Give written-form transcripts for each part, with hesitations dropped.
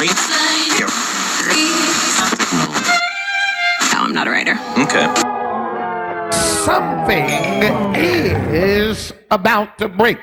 No, I'm not a writer. Okay. Something is about to break.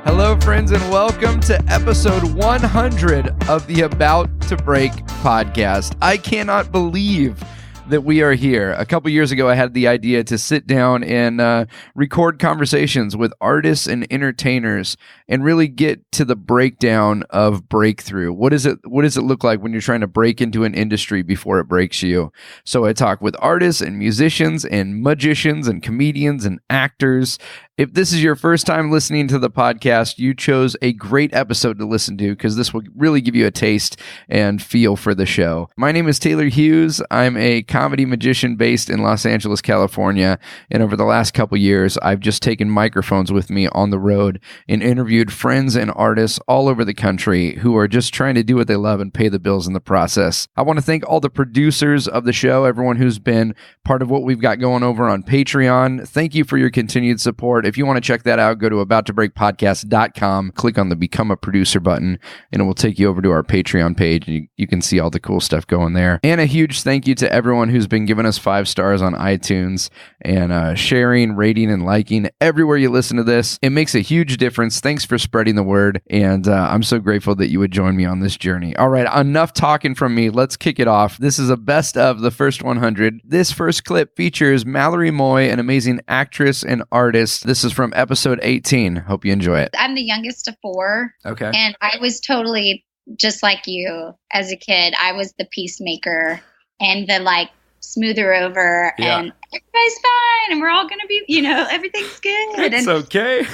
Hello, friends, and welcome to episode 100 of the About to Break podcast. I cannot believe that we are here. A couple years ago, I had the idea to sit down and record conversations with artists and entertainers and really get to the breakdown of breakthrough. What does it look like when you're trying to break into an industry before it breaks you? So I talk with artists and musicians and magicians and comedians and actors. If this is your first time listening to the podcast, you chose a great episode to listen to because this will really give you a taste and feel for the show. My name is Taylor Hughes. I'm a comedy magician based in Los Angeles, California. And over the last couple years, I've just taken microphones with me on the road and interviewed friends and artists all over the country who are just trying to do what they love and pay the bills in the process. I want to thank all the producers of the show, everyone who's been part of what we've got going over on Patreon. Thank you for your continued support. If you want to check that out, go to abouttobreakpodcast.com, click on the Become a Producer button, and it will take you over to our Patreon page, and you can see all the cool stuff going there. And a huge thank you to everyone who's been giving us 5 stars on iTunes and sharing, rating, and liking everywhere you listen to this. It makes a huge difference. Thanks for spreading the word, and I'm so grateful that you would join me on this journey. All right, enough talking from me. Let's kick it off. This is a best of the first 100. This first clip features Mallory Moy, an amazing actress and artist. This is from episode 18. Hope you enjoy it. I'm the youngest of 4. Okay. And I was totally just like you as a kid. I was the peacemaker and the smoother over and everybody's fine and we're all going to be, everything's good. It's okay.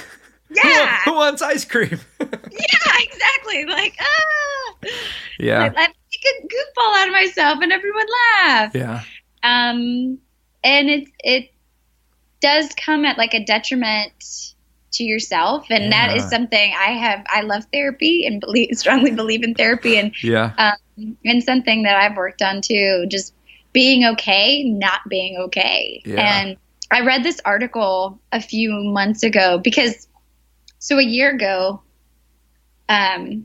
Yeah. Who wants ice cream? Yeah, exactly. Yeah. Let me take a goofball out of myself and everyone laugh. Yeah. And it does come at a detriment to yourself. And that is something I love therapy and strongly believe in therapy and something that I've worked on too, just being okay, not being okay. Yeah. And I read this article a few months ago so a year ago, I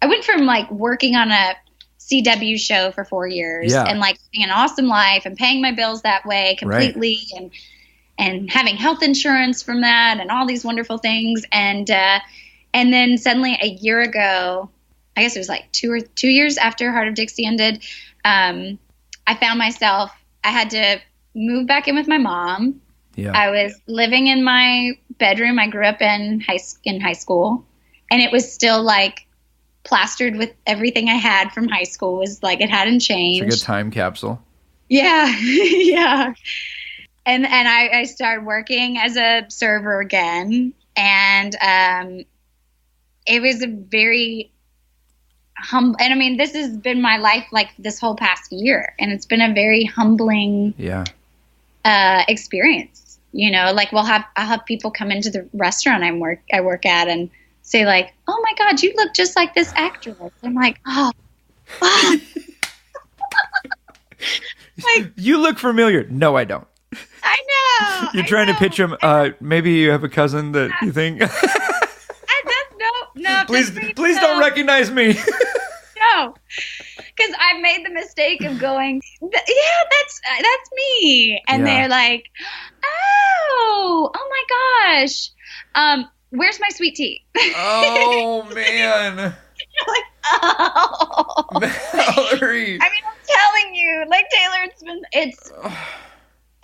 went from working on a CW show for 4 years and having an awesome life and paying my bills that way completely and having health insurance from that and all these wonderful things. And then suddenly a year ago, I guess it was 2 years after Heart of Dixie ended, I found myself, I had to move back in with my mom. Yeah. I was living in my bedroom. I grew up in high school, and it was still plastered with everything I had from high school. Was it hadn't changed. It's like a time capsule. Yeah. Yeah. And I started working as a server again, and it was a very humble. And I mean, this has been my life this whole past year, and it's been a very humbling experience. I'll have people come into the restaurant I work at and say "Oh my God, you look just like this actress." I'm like, "Oh, wow." You look familiar. No, I don't. I know. You're trying to pitch him. Maybe you have a cousin that you think. No. Please don't recognize me. No, because I've made the mistake of going, that's me, and they're like, oh my gosh, where's my sweet tea? Oh man. You're oh, Mallory. I mean, I'm telling you, Taylor, it's.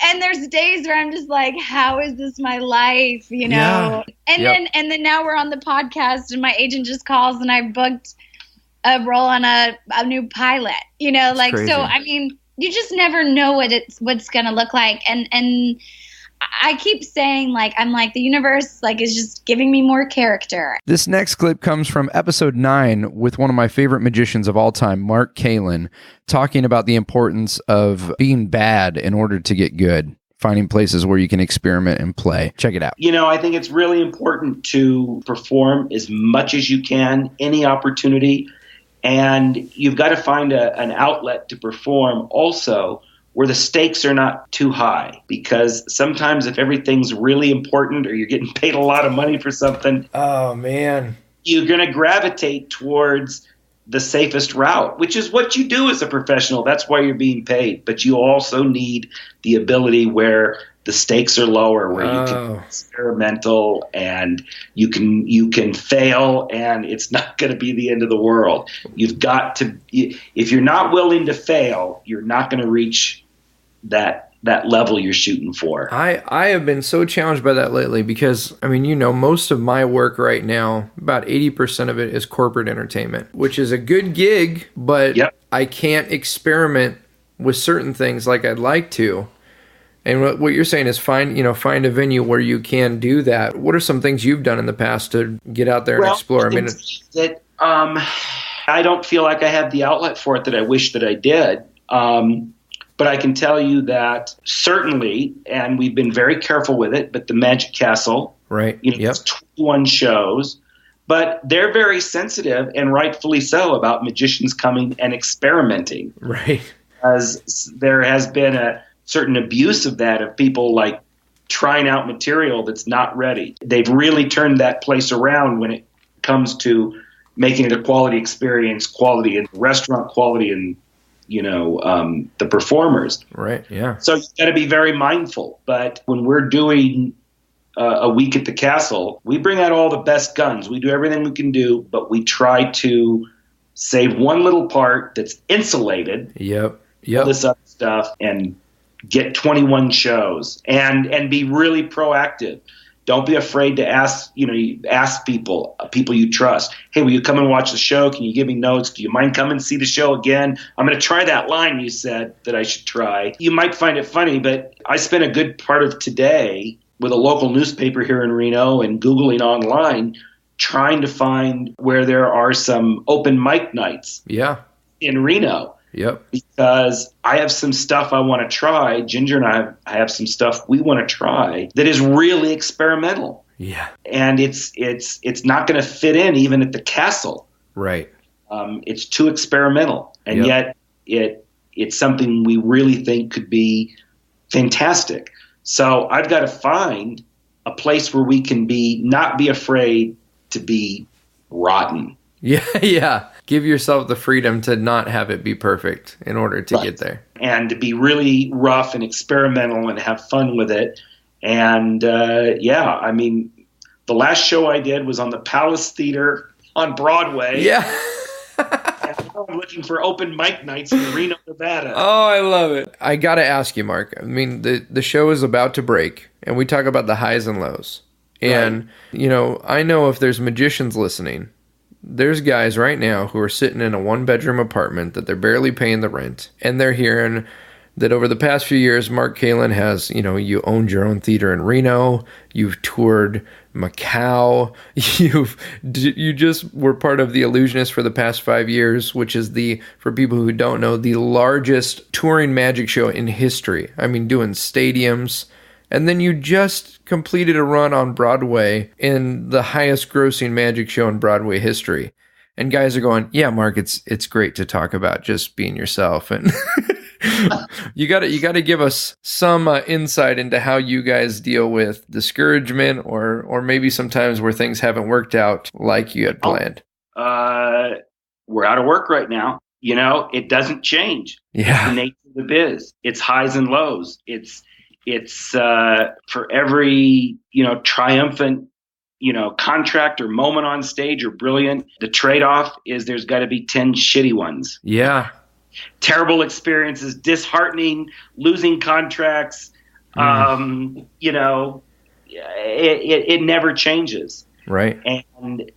And there's days where I'm just how is this my life, Yeah. And then now we're on the podcast and my agent just calls and I booked a role on a new pilot, crazy. So, I mean, you just never know what's going to look like. And I keep saying the universe is just giving me more character. This next clip comes from episode 9 with one of my favorite magicians of all time, Mark Kalin, talking about the importance of being bad in order to get good, finding places where you can experiment and play. Check it out. I think it's really important to perform as much as you can, any opportunity, and you've got to find an outlet to perform also where the stakes are not too high. Because sometimes if everything's really important or you're getting paid a lot of money for something, oh man, you're going to gravitate towards the safest route, which is what you do as a professional. That's why you're being paid. But you also need the ability where the stakes are lower, where you can be experimental and you can fail, and it's not going to be the end of the world. You've got to, if you're not willing to fail, you're not going to reach that level you're shooting for. I have been so challenged by that lately because, I mean, most of my work right now, about 80% of it is corporate entertainment, which is a good gig, but I can't experiment with certain things like I'd like to. And what you're saying is find a venue where you can do that. What are some things you've done in the past to get out there and explore? I mean, I don't feel like I have the outlet for it that I wish that I did. But I can tell you that certainly, and we've been very careful with it, but the Magic Castle, right? It's 21 shows, but they're very sensitive, and rightfully so, about magicians coming and experimenting. Right. As there has been a certain abuse of that, of people like trying out material that's not ready. They've really turned that place around when it comes to making it a quality experience, quality in restaurant, quality in the performers. Right, yeah. So you got to be very mindful. But when we're doing a week at the castle, we bring out all the best guns. We do everything we can do, but we try to save one little part that's insulated. Yep. All this other stuff, and get 21 shows and be really proactive. Don't be afraid to ask people you trust. Hey, will you come and watch the show? Can you give me notes? Do you mind coming and see the show again? I'm going to try that line you said that I should try. You might find it funny, but I spent a good part of today with a local newspaper here in Reno and Googling online, trying to find where there are some open mic nights in Reno. Yep. Because I have some stuff I want to try. Ginger and I have some stuff we want to try that is really experimental. Yeah. And it's not going to fit in even at the castle. Right. It's too experimental. And yet it's something we really think could be fantastic. So I've got to find a place where we can not be afraid to be rotten. Yeah. Give yourself the freedom to not have it be perfect in order to get there. And to be really rough and experimental and have fun with it. And I mean, the last show I did was on the Palace Theater on Broadway. Yeah. And now I'm looking for open mic nights in Reno, Nevada. Oh, I love it. I got to ask you, Mark. I mean, the show is about to break, and we talk about the highs and lows. And, I know if there's magicians listening, there's guys right now who are sitting in a one-bedroom apartment that they're barely paying the rent, and they're hearing that over the past few years, Mark Kalin has, you owned your own theater in Reno, you've toured Macau, you just were part of the Illusionist for the past 5 years, which is for people who don't know, the largest touring magic show in history. I mean, doing stadiums. And then you just completed a run on Broadway in the highest grossing magic show in Broadway history. And guys are going, yeah, Mark, it's great to talk about just being yourself. And you got to give us some insight into how you guys deal with discouragement or maybe sometimes where things haven't worked out like you had planned. We're out of work right now. It doesn't change. Yeah. It's the nature of the biz. It's highs and lows. It's for every, triumphant, contract or moment on stage or brilliant, the trade-off is there's got to be 10 shitty ones. Yeah. Terrible experiences, disheartening, losing contracts. It never changes. Right. And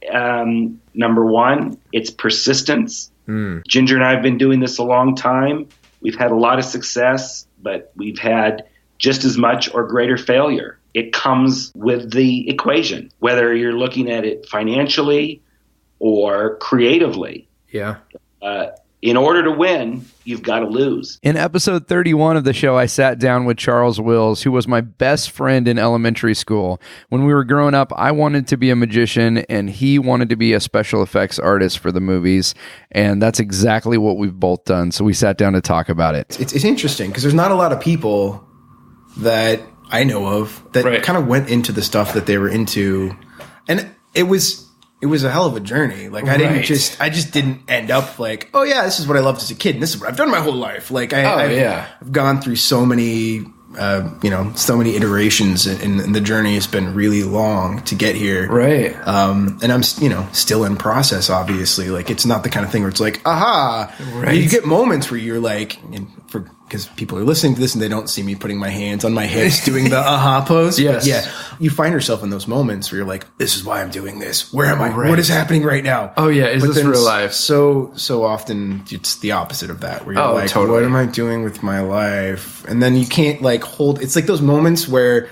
number one, it's persistence. Ginger and I have been doing this a long time. We've had a lot of success, but we've had just as much or greater failure. It comes with the equation, whether you're looking at it financially or creatively. Yeah. in order to win, you've got to lose. In episode 31 of the show, I sat down with Charles Wills, who was my best friend in elementary school. When we were growing up, I wanted to be a magician, and he wanted to be a special effects artist for the movies. And that's exactly what we've both done. So we sat down to talk about it. It's interesting because there's not a lot of people that I know of that kind of went into the stuff that they were into. And it was a hell of a journey. Like I just didn't end up like, oh yeah, this is what I loved as a kid, and this is what I've done my whole life. Like I've gone through so many, so many iterations, and the journey has been really long to get here. Right. And I'm, still in process. Obviously, like it's not the kind of thing where it's like, aha. Right. You get moments where you're like, because people are listening to this and they don't see me putting my hands on my hips doing the aha pose. Yes. But yeah. You find yourself in those moments where you're like, this is why I'm doing this. Where am I? Right. What is happening right now? Oh yeah. Is this real life? So often it's the opposite of that where you're totally. What am I doing with my life? And then you can't hold, it's like those moments where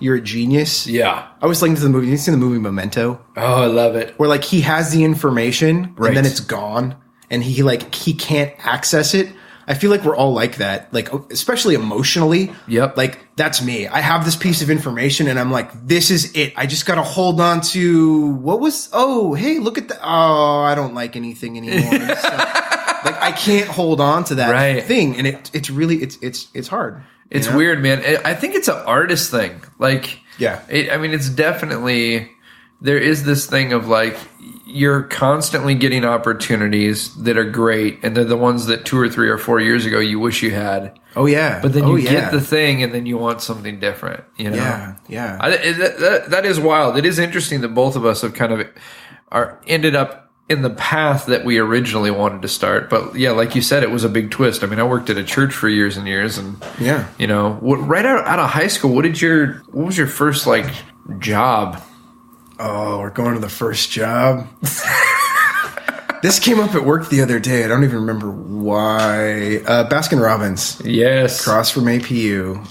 you're a genius. Yeah. I was listening to the movie. You seen the movie Memento? Oh, I love it. Where he has the information and then it's gone and he can't access it. I feel like we're all like that, especially emotionally. Yep. That's me. I have this piece of information and I'm like, this is it. I just got to hold on to hey, look at I don't like anything anymore. I can't hold on to that thing. And it's really, it's hard. It's weird, man. I think it's an artist thing. It's definitely, there is this thing of you're constantly getting opportunities that are great, and they're the ones that 2 or 3 or 4 years ago you wish you had. Oh yeah, but then you get the thing, and then you want something different. Yeah. That is wild. It is interesting that both of us have kind of ended up in the path that we originally wanted to start. But yeah, like you said, it was a big twist. I mean, I worked at a church for years and years, and right out of high school, what was your first job? Oh, we're going to the first job. This came up at work the other day. I don't even remember why. Baskin Robbins. Yes. Across from APU.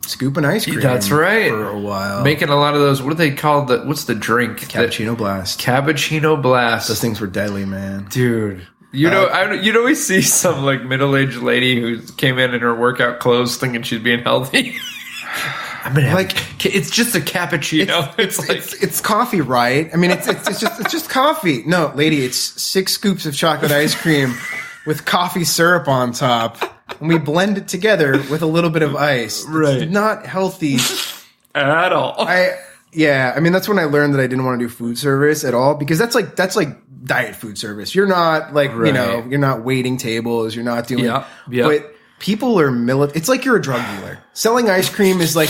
Scooping ice cream. That's right. For a while. Making a lot of those. What do they call what's the drink? Cappuccino Blast. Cappuccino Blast. Those things were deadly, man. Dude. You'd always see some middle-aged lady who came in her workout clothes thinking she's being healthy. I mean, it's just a cappuccino. It's coffee, right? I mean, it's just coffee. No, lady, it's 6 scoops of chocolate ice cream with coffee syrup on top, and we blend it together with a little bit of ice. Right. It's not healthy at all. I mean, that's when I learned that I didn't want to do food service at all, because that's like diet food service. You're not you're not waiting tables. You're not doing. Yeah. But people are it's like you're a drug dealer. Selling ice cream is like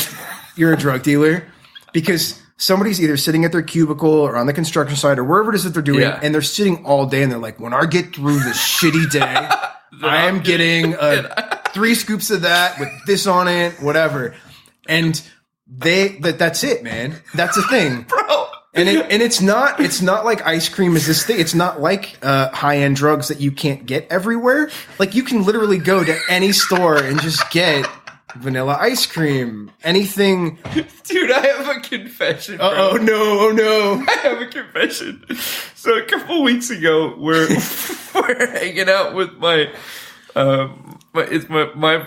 you're a drug dealer, because somebody's either sitting at their cubicle or on the construction site or wherever it is that they're doing, and they're sitting all day and they're like, when I get through this shitty day, I am getting 3 scoops of that with this on it, whatever. And that's it, man. That's the thing. Bro. And it's not like ice cream is this thing. It's not like high-end drugs that you can't get everywhere. You can literally go to any store and just get vanilla ice cream, anything. Dude, I have a confession. Oh no. I have a confession. So a couple weeks ago, we're hanging out with my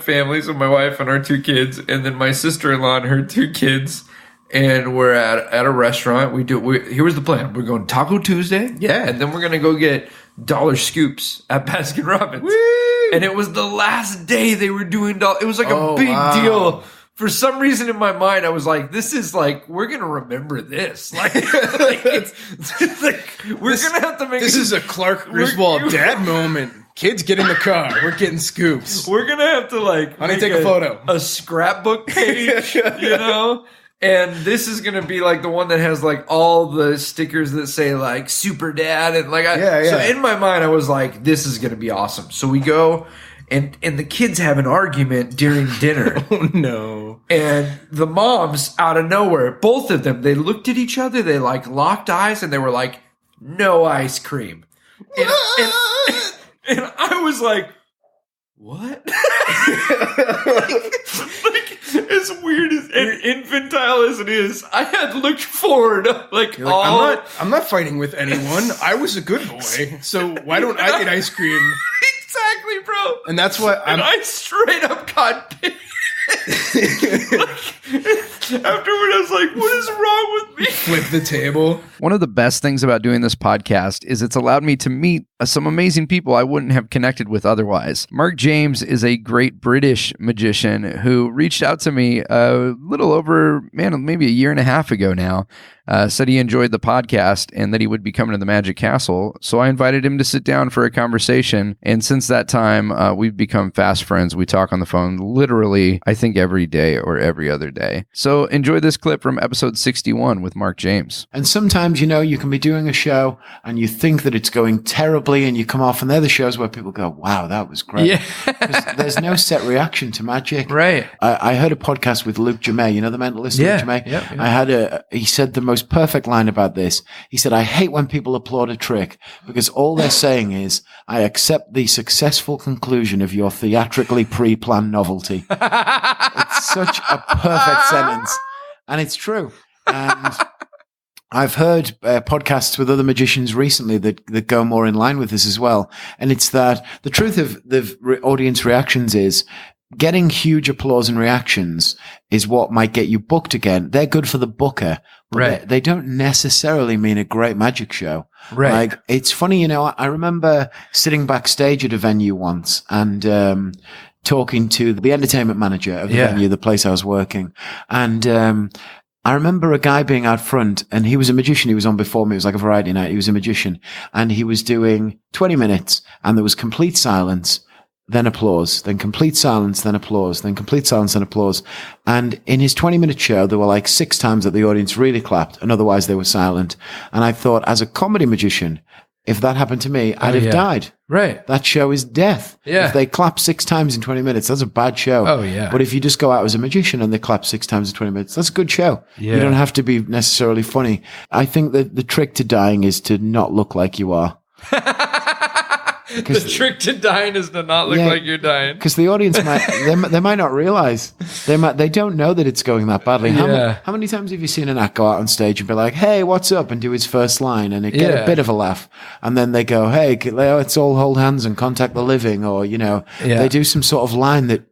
family, so my wife and our 2 kids, and then my sister-in-law and her 2 kids. And we're at a restaurant. Here was the plan. We're going Taco Tuesday. Yeah. And then we're going to go get dollar scoops at Baskin Robbins. Woo! And it was the last day they were doing it was like a big deal. For some reason in my mind, I was like, this is we're going to remember this. We're going to have to make this is a Clark Griswold dad moment. Kids, get in the car. We're getting scoops. We're going to have to honey, take a photo. A scrapbook page, And this is going to be the one that has all the stickers that say super dad. And So in my mind, I was like, this is going to be awesome. So we go and the kids have an argument during dinner. Oh no. And the moms out of nowhere, both of them, they looked at each other. They locked eyes and they were like, no ice cream. And I was like, what? as weird as and infantile as it is, I had looked forward I'm not fighting with anyone. I was a good boy, so why don't I get ice cream? Exactly, bro. And that's why I straight up got pissed. Afterward, I was like, what is wrong with me? Flip the table. One of the best things about doing this podcast is it's allowed me to meet some amazing people I wouldn't have connected with otherwise. Mark James is a great British magician who reached out to me a little over, maybe a year and a half ago now. Said he enjoyed the podcast and that he would be coming to the Magic Castle. So I invited him to sit down for a conversation. And since that time, we've become fast friends. We talk on the phone literally, I think, every day or every other day. So enjoy this clip from episode 61 with Mark James. And sometimes, you can be doing a show and you think that it's going terribly and you come off and they're the shows where people go, wow, that was great. Yeah. 'Cause there's no set reaction to magic. Right. I heard a podcast with Luke Jamay, the mentalist Luke Jamay. Yeah. He said the most perfect line about this. He said, I hate when people applaud a trick because all they're saying is, I accept the successful conclusion of your theatrically pre-planned novelty. It's such a perfect sentence. And it's true. And I've heard podcasts with other magicians recently that go more in line with this as well. And it's that the truth of the audience reactions is getting huge applause and reactions is what might get you booked again. They're good for the booker, but right. They don't necessarily mean a great magic show. Right. Like, it's funny, I remember sitting backstage at a venue once and talking to the entertainment manager of the venue, the place I was working. And I remember a guy being out front, and he was a magician. He was on before me. It was like a variety night. He was a magician, and he was doing 20 minutes, and there was complete silence, then applause, then complete silence, then applause, then complete silence, then applause. And in his 20-minute show, there were like 6 times that the audience really clapped, and otherwise they were silent. And I thought, as a comedy magician, if that happened to me, I'd have died. Right. That show is death. Yeah. If they clap 6 times in 20 minutes, that's a bad show. Oh, yeah. But if you just go out as a magician and they clap 6 times in 20 minutes, that's a good show. Yeah. You don't have to be necessarily funny. I think that the trick to dying is to not look like you are. The trick to dying is to not look like you're dying. Because the audience they might not realize. They don't know that it's going that badly. How many times have you seen an act go out on stage and be like, hey, what's up? And do his first line and get a bit of a laugh. And then they go, hey, let's all hold hands and contact the living. Or, they do some sort of line that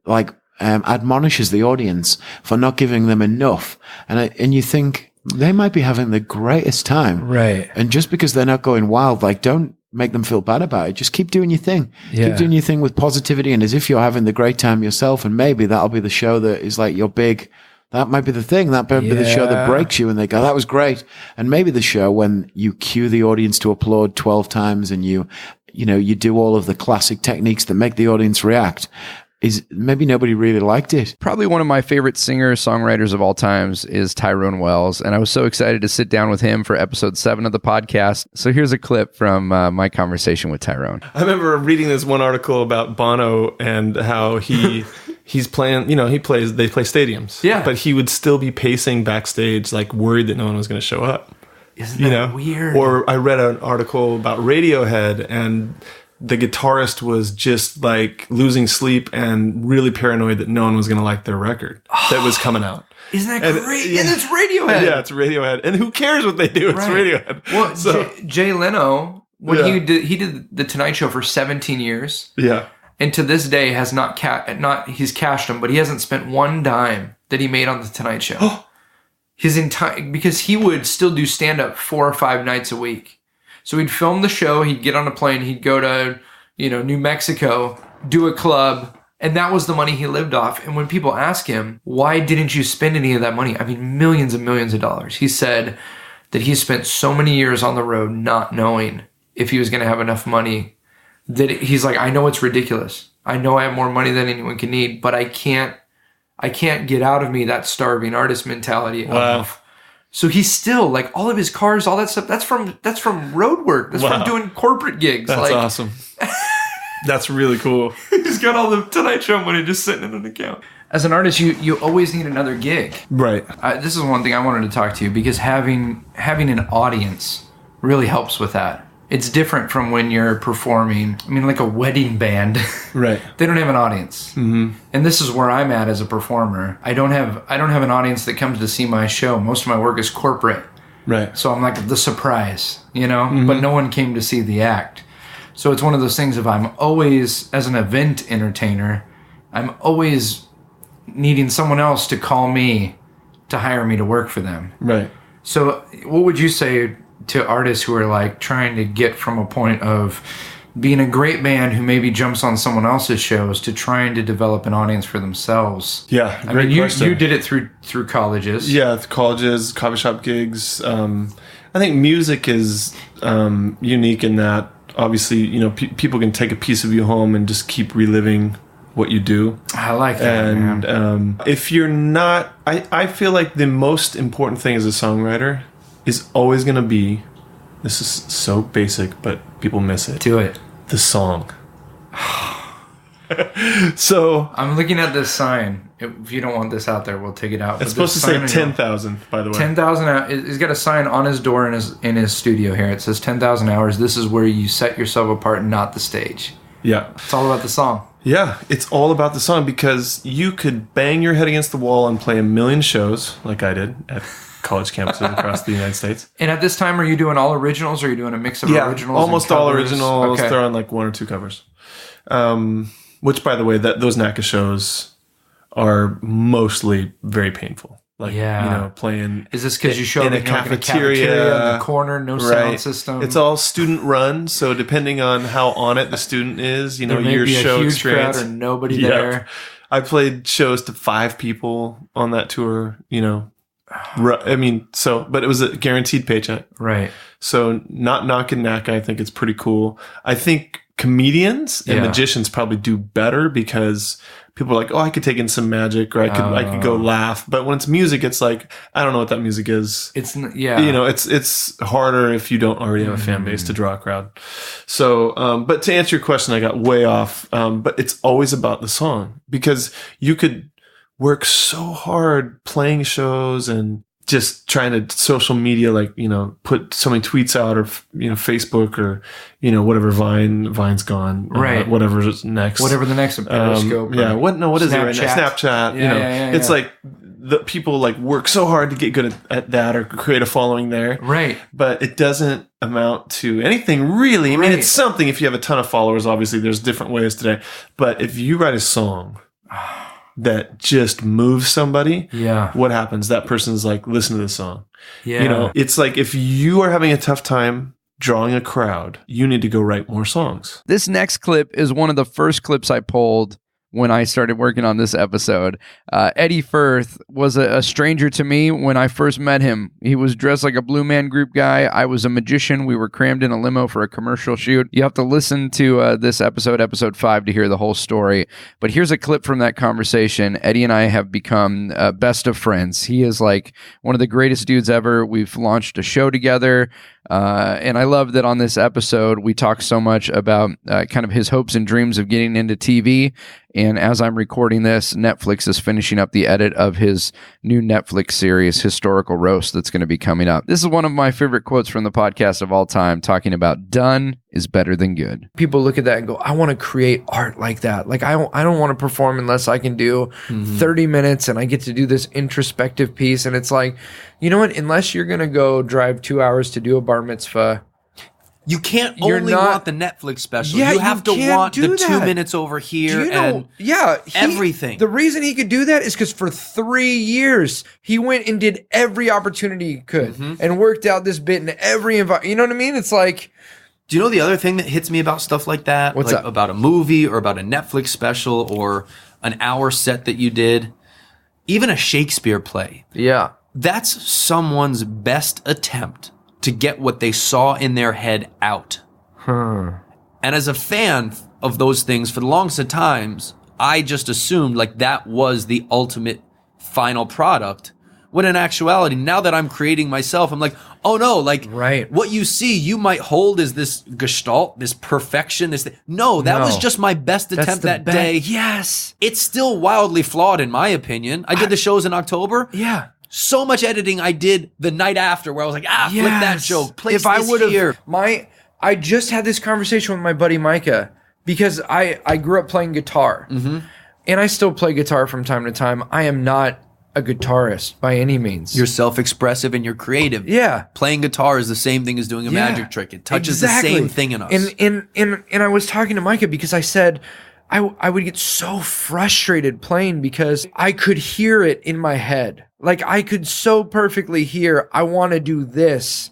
admonishes the audience for not giving them enough. And you think they might be having the greatest time. Right. And just because they're not going wild, don't make them feel bad about it. Just keep doing your thing. Yeah. Keep doing your thing with positivity and as if you're having the great time yourself. And maybe that'll be the show that is like your big, that might be the thing. That might be the show that breaks you and they go, that was great. And maybe the show when you cue the audience to applaud 12 times and you do all of the classic techniques that make the audience react. Is maybe nobody really liked it. Probably one of my favorite singer-songwriters of all times is Tyrone Wells, and I was so excited to sit down with him for episode 7 of the podcast. So here's a clip from my conversation with Tyrone. I remember reading this one article about Bono and how he's playing, they play stadiums. Yeah. But he would still be pacing backstage, worried that no one was going to show up. Isn't that weird? Or I read an article about Radiohead and the guitarist was just losing sleep and really paranoid that no one was going to like their record that was coming out. Isn't that great? Yeah. And it's Radiohead. Yeah, it's Radiohead. And who cares what they do? It's Radiohead. Well, Jay Leno, when he did the Tonight Show for 17 years. Yeah. And to this day has he's cashed them, but he hasn't spent one dime that he made on the Tonight Show. Because he would still do stand-up 4 or 5 nights a week. So he'd film the show, he'd get on a plane, he'd go to, New Mexico, do a club, and that was the money he lived off. And when people ask him, why didn't you spend any of that money? I mean, millions and millions of dollars. He said that he spent so many years on the road not knowing if he was going to have enough money that he's like, I know it's ridiculous. I know I have more money than anyone can need, but I can't get out of me that starving artist mentality of... So he's still all of his cars, all that stuff. That's from road work. That's from doing corporate gigs. That's awesome. That's really cool. He's got all the Tonight Show money just sitting in an account. As an artist, you always need another gig. Right. This is one thing I wanted to talk to you because having an audience really helps with that. It's different from when you're performing. I mean, like a wedding band. Right. They don't have an audience. Mm-hmm. And this is where I'm at as a performer. I don't have an audience that comes to see my show. Most of my work is corporate. Right. So I'm like the surprise, but no one came to see the act. So it's one of those things, if I'm always, as an event entertainer, I'm always needing someone else to call me to hire me to work for them. Right. So what would you say to artists who are like trying to get from a point of being a great band who maybe jumps on someone else's shows to trying to develop an audience for themselves? Yeah, I mean, you did it through colleges. Yeah, colleges, coffee shop gigs. I think music is unique in that obviously, people can take a piece of you home and just keep reliving what you do. I like that. And if you're not, I feel like the most important thing as a songwriter is always going to be, this is so basic, but people miss it. Do it. The song. So I'm looking at this sign. If you don't want this out there, we'll take it out. It's supposed to say 10,000, by the way. 10,000. He's got a sign on his door in his studio here. It says 10,000 hours. This is where you set yourself apart, not the stage. Yeah. It's all about the song. Yeah, it's all about the song because you could bang your head against the wall and play a million shows like I did at college campuses across the United States. And at this time, are you doing all originals or are you doing a mix of originals? Almost all originals. Okay. Throw on like one or two covers. Which, by the way, those NACA shows are mostly very painful. Like, playing. Is this because you show in up a cafeteria in the corner, no sound system? It's all student run, so depending on how on it the student is, there may your be show a huge experience. crowd or nobody there. I played shows to 5 people on that tour. But it was a guaranteed paycheck, right? So not knocking NACA, I think it's pretty cool. I think comedians and magicians probably do better because people are like, oh, I could take in some magic, or I could go laugh. But when it's music, it's like, I don't know what that music is. It's it's harder if you don't already have a fan base to draw a crowd. So, but to answer your question, I got way off. But it's always about the song because you could work so hard playing shows and just trying to social media, put so many tweets out or, Facebook or, whatever Vine's gone. Right. Whatever's next. Whatever the next Periscope. What is it right now? Snapchat. It's yeah. like the people work so hard to get good at that or create a following there. Right. But it doesn't amount to anything really. I mean, it's something if you have a ton of followers, obviously there's different ways today. But if you write a song that just moves somebody, what happens? That person's like, listen to this song. Yeah. It's like if you are having a tough time drawing a crowd, you need to go write more songs. This next clip is one of the first clips I pulled when I started working on this episode. Eddie Firth was a stranger to me when I first met him. He was dressed like a Blue Man Group guy. I was a magician. We were crammed in a limo for a commercial shoot. You have to listen to this episode 5, to hear the whole story. But here's a clip from that conversation. Eddie and I have become best of friends. He is like one of the greatest dudes ever. We've launched a show together. And I love that on this episode, we talk so much about kind of his hopes and dreams of getting into TV. And as I'm recording this, Netflix is finishing up the edit of his new Netflix series, Historical Roast, that's going to be coming up. This is one of my favorite quotes from the podcast of all time, talking about done is better than good. People look at that and go, I want to create art like that. Like, I don't want to perform unless I can do 30 minutes and I get to do this introspective piece. And it's like, you know what? Unless you're going to go drive 2 hours to do a bar mitzvah, you can't only want the Netflix special. You have to want the 2 minutes over here and everything. The reason he could do that is because for 3 years, he went and did every opportunity he could and worked out this bit in every environment. You know what I mean? It's like... Do you know the other thing that hits me about stuff like that? What's like up? About a movie or about a Netflix special or an hour set that you did? Even a Shakespeare play. Yeah. That's someone's best attempt to get what they saw in their head out. And as a fan of those things for the longest of times, I just assumed like that was the ultimate final product. When in actuality, now that I'm creating myself, I'm like, oh no, like what you see, you might hold as this gestalt, this perfection, this thing. No, that was just my best attempt that day. Yes. It's still wildly flawed in my opinion. I did the shows in October. Yeah. So much editing I did the night after where I was like, flip that joke, place if I this would here. have I just had this conversation with my buddy Micah because I grew up playing guitar. Mm-hmm. And I still play guitar from time to time. I am not a guitarist by any means. You're self-expressive and you're creative. Yeah. Playing guitar is the same thing as doing a magic trick. It touches the same thing in us. And I was talking to Micah because I said I would get so frustrated playing because I could hear it in my head. Like I could so perfectly hear, I want to do this,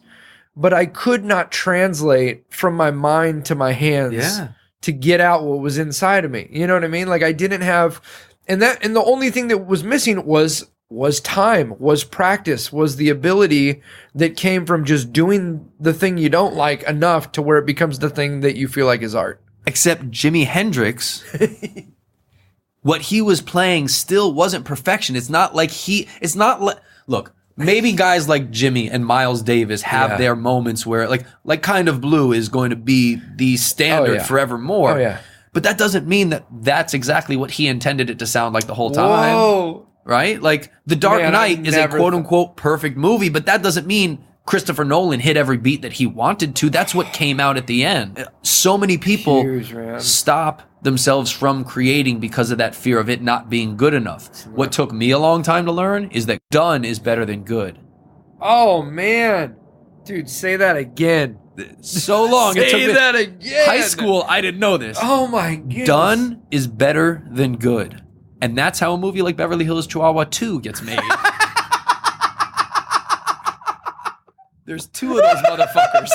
but I could not translate from my mind to my hands to get out what was inside of me. You know what I mean? Like I didn't have, and the only thing that was missing was time, was practice, was the ability that came from just doing the thing you don't like enough to where it becomes the thing that you feel like is art. Except Jimi Hendrix, what he was playing still wasn't perfection. Look, maybe guys like Jimmy and Miles Davis have their moments where like Kind of Blue is going to be the standard forevermore. Oh, yeah. But that doesn't mean that that's exactly what he intended it to sound like the whole time. Whoa. Right? Like The Dark Knight is a quote unquote perfect movie, but that doesn't mean Christopher Nolan hit every beat that he wanted to. That's what came out at the end. So many people stop themselves from creating because of that fear of it not being good enough. What took me a long time to learn is that done is better than good. Oh, man. Dude, say that again. So long. It took Say me, that again. High school, I didn't know this. Oh, my goodness. Done is better than good. And that's how a movie like Beverly Hills Chihuahua 2 gets made. There's two of those motherfuckers.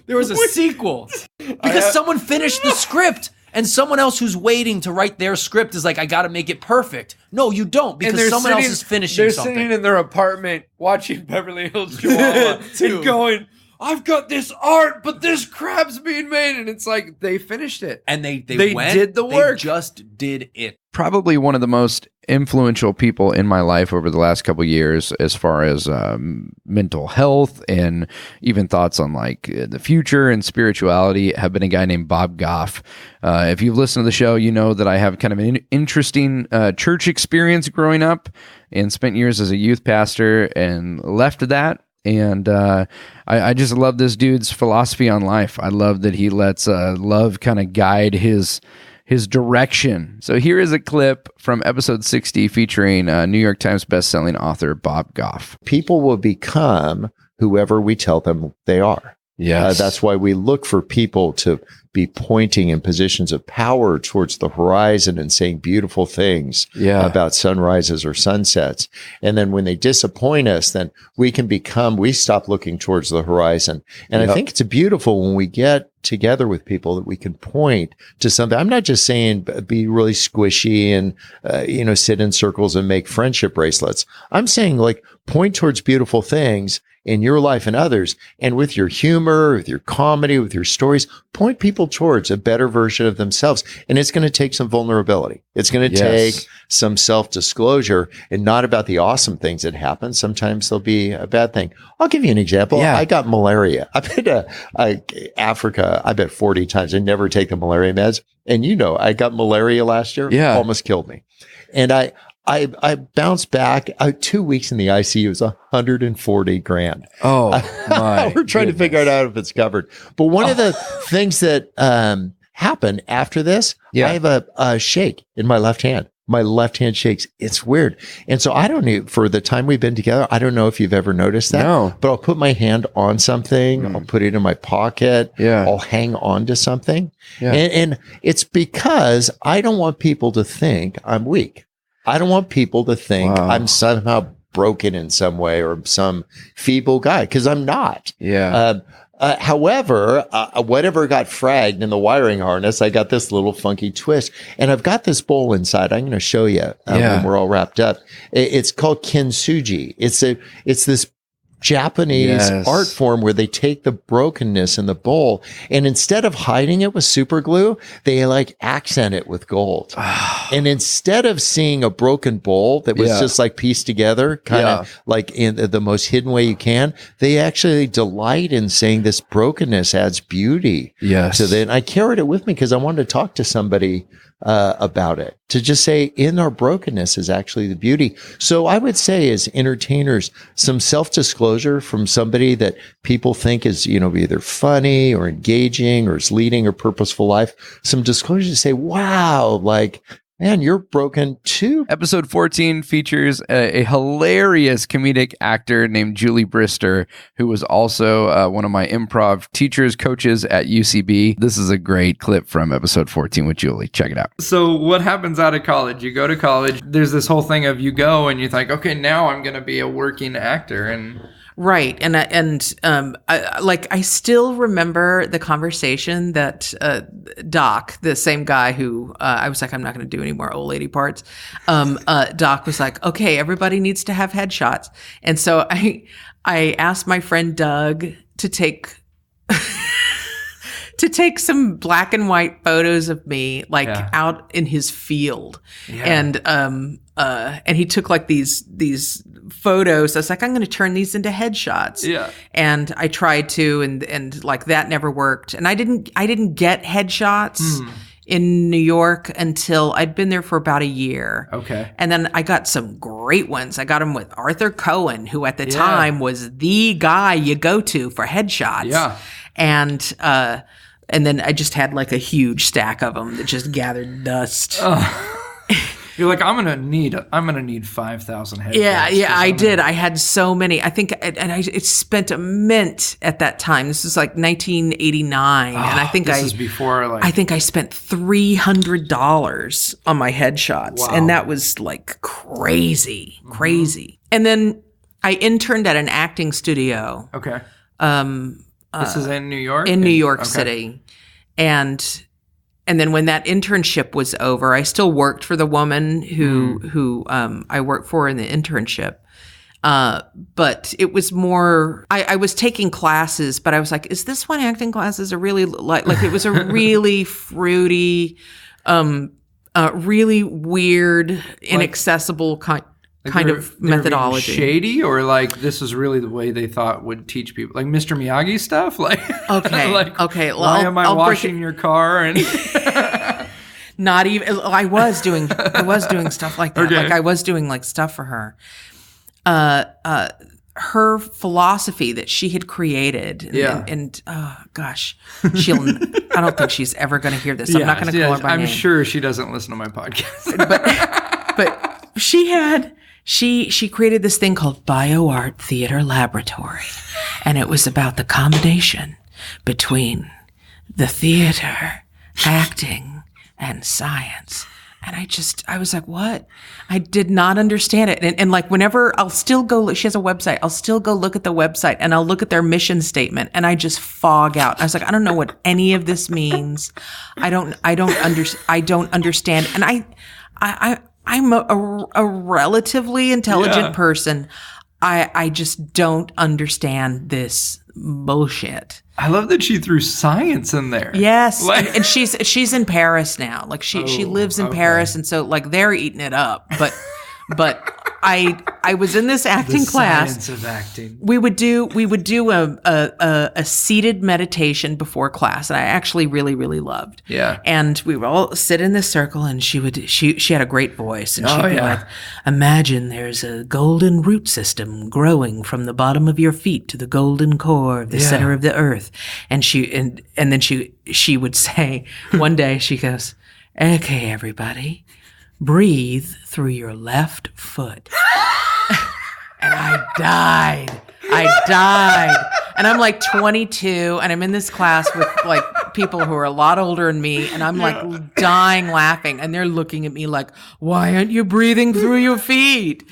There was a sequel because someone finished the script and someone else who's waiting to write their script is like, I got to make it perfect. No, you don't, because someone else is finishing something. They're sitting in their apartment watching Beverly Hills Chihuahua and going, I've got this art, but this crap's being made. And it's like, they finished it. And they went, did the work. They just did it. Probably one of the most influential people in my life over the last couple of years as far as mental health and even thoughts on like the future and spirituality have been a guy named Bob Goff. If you've listened to the show, you know that I have kind of an interesting church experience growing up and spent years as a youth pastor and left that. And I just love this dude's philosophy on life. I love that he lets love kind of guide his direction. So here is a clip from episode 60 featuring New York Times bestselling author Bob Goff. People will become whoever we tell them they are. Yes. That's why we look for people to be pointing in positions of power towards the horizon and saying beautiful things about sunrises or sunsets. And then when they disappoint us, then we stop looking towards the horizon. And I think it's beautiful when we get together with people that we can point to something. I'm not just saying be really squishy and, sit in circles and make friendship bracelets. I'm saying like point towards beautiful things in your life and others. And with your humor, with your comedy, with your stories, point people towards a better version of themselves. And it's going to take some vulnerability. It's going to take some self-disclosure, and not about the awesome things that happen. Sometimes there'll be a bad thing. I'll give you an example. Yeah. I got malaria. I've been to Africa, I bet 40 times. I never take the malaria meds. And I got malaria last year. Yeah. Almost killed me. And I bounced back. 2 weeks in the ICU was $140,000. Oh, my we're trying to figure out if it's covered. But one of the things that happened after this, I have a shake in my left hand. My left hand shakes. It's weird. And so I don't know, for the time we've been together, I don't know if you've ever noticed that. No. But I'll put my hand on something. I'll put it in my pocket. Yeah. I'll hang on to something. Yeah. And it's because I don't want people to think I'm weak. I don't want people to think I'm somehow broken in some way or some feeble guy, because I'm not. Yeah. However, whatever got fragged in the wiring harness, I got this little funky twist, and I've got this bowl inside. I'm going to show you when we're all wrapped up. It's called kintsugi. It's this Japanese art form where they take the brokenness in the bowl, and instead of hiding it with super glue, they like accent it with gold. And instead of seeing a broken bowl that was just like pieced together, kind of like in the most hidden way you can, they actually delight in saying this brokenness adds beauty. Yes. So then I carried it with me because I wanted to talk to somebody about it. To just say in our brokenness is actually the beauty. So I would say as entertainers, some self-disclosure from somebody that people think is, either funny or engaging or is leading a purposeful life, some disclosure to say, wow, like, man, you're broken too. Episode 14 features a hilarious comedic actor named Julie Brister, who was also one of my improv teachers, coaches at UCB. This is a great clip from episode 14 with Julie. Check it out. So what happens out of college? You go to college. There's this whole thing of you go and you think, okay, now I'm going to be a working actor. And right. I still remember the conversation that Doc, the same guy who I was like, I'm not going to do any more old lady parts. Doc was like, okay, everybody needs to have headshots. And so I asked my friend Doug to take some black and white photos of me, out in his field. Yeah. And he took like these photos. I was like, I'm going to turn these into headshots. Yeah. And I tried to, and like that never worked. And I didn't get headshots in New York until I'd been there for about a year. Okay. And then I got some great ones. I got them with Arthur Cohen, who at the time was the guy you go to for headshots. Yeah. And then I just had like a huge stack of them that just gathered dust. You're like, I'm gonna need 5,000 headshots. Yeah, I did. I had so many. I think, and I spent a mint at that time. This is like 1989, and I think this is before. I think I spent $300 on my headshots, and that was like crazy. And then I interned at an acting studio. Okay. This is in New York? In New York City. And then when that internship was over, I still worked for the woman who I worked for in the internship. But it was more, I was taking classes, but I was like, is this one acting classes are really like it was a really fruity, really weird, inaccessible kind of methodology. Shady, or like this is really the way they thought would teach people, like Mr. Miyagi stuff. Like okay. Well, why am I washing your car? And not even. I was doing stuff like that. Okay. Like I was doing like stuff for her. Her philosophy that she had creaed, and oh gosh, I don't think she's ever going to hear this. I'm not going to call her by name. I'm sure she doesn't listen to my podcast, but she created this thing called BioArt Theater Laboratory, and it was about the combination between the theater, acting, and science. And I was like, what? I did not understand it. And like whenever I'll still go, she has a website, I'll still go look at the website and I'll look at their mission statement and I just fog out. I was like, I don't know what any of this means. I don't understand. And I'm a relatively intelligent person. I just don't understand this bullshit. I love that she threw science in there. Yes, and she's in Paris now. Like she lives in Paris, and so like they're eating it up. But I was in this acting class. Science of acting. We would do a seated meditation before class, and I actually really loved. Yeah. And we would all sit in this circle, and she had a great voice, and she'd be like, "Imagine there's a golden root system growing from the bottom of your feet to the golden core of the center of the earth." And then she would say one day, she goes, "Okay, everybody, breathe through your left foot." And I died. And I'm like 22 and I'm in this class with like people who are a lot older than me. And I'm like dying laughing. And they're looking at me like, why aren't you breathing through your feet?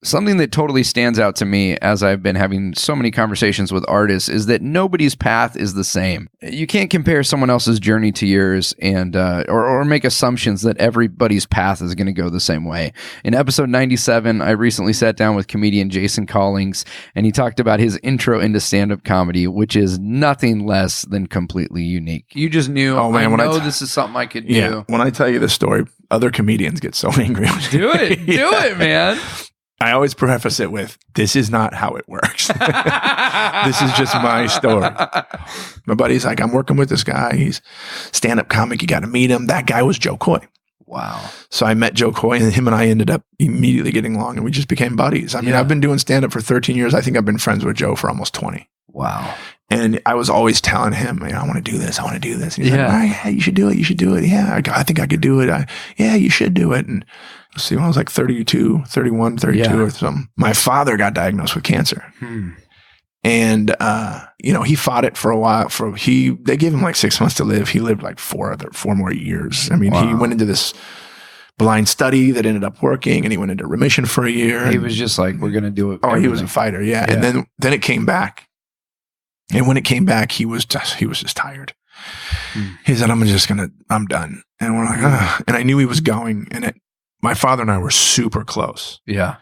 Something that totally stands out to me as I've been having so many conversations with artists is that nobody's path is the same. You can't compare someone else's journey to yours and or make assumptions that everybody's path is going to go the same way. In episode 97, I recently sat down with comedian Jason Collings, and he talked about his intro into stand-up comedy, which is nothing less than completely unique. You just knew, this is something I could do. When I tell you this story, other comedians get so angry. Do it, man. I always preface it with, this is not how it works. This is just my story. My buddy's like, I'm working with this guy. He's stand-up comic. You got to meet him. That guy was Joe Coy. Wow. So I met Joe Coy, and him and I ended up immediately getting along, and we just became buddies. I mean, I've been doing stand-up for 13 years. I think I've been friends with Joe for almost 20. Wow. And I was always telling him, I want to do this. I want to do this. And he's like, all right, hey, you should do it. You should do it. Yeah, I think I could do it. Yeah, you should do it. And see, when I was like 32 or something, my father got diagnosed with cancer. And, he fought it for a while. They gave him like 6 months to live. He lived like 4 more years. I mean, he went into this blind study that ended up working, and he went into remission for a year. He was just like, we're going to do it. Oh, he was a fighter. Yeah. And then it came back. And when it came back, he was just tired. He said, I'm done. And we're like, ugh. And I knew he was going, and my father and I were super close. Yeah.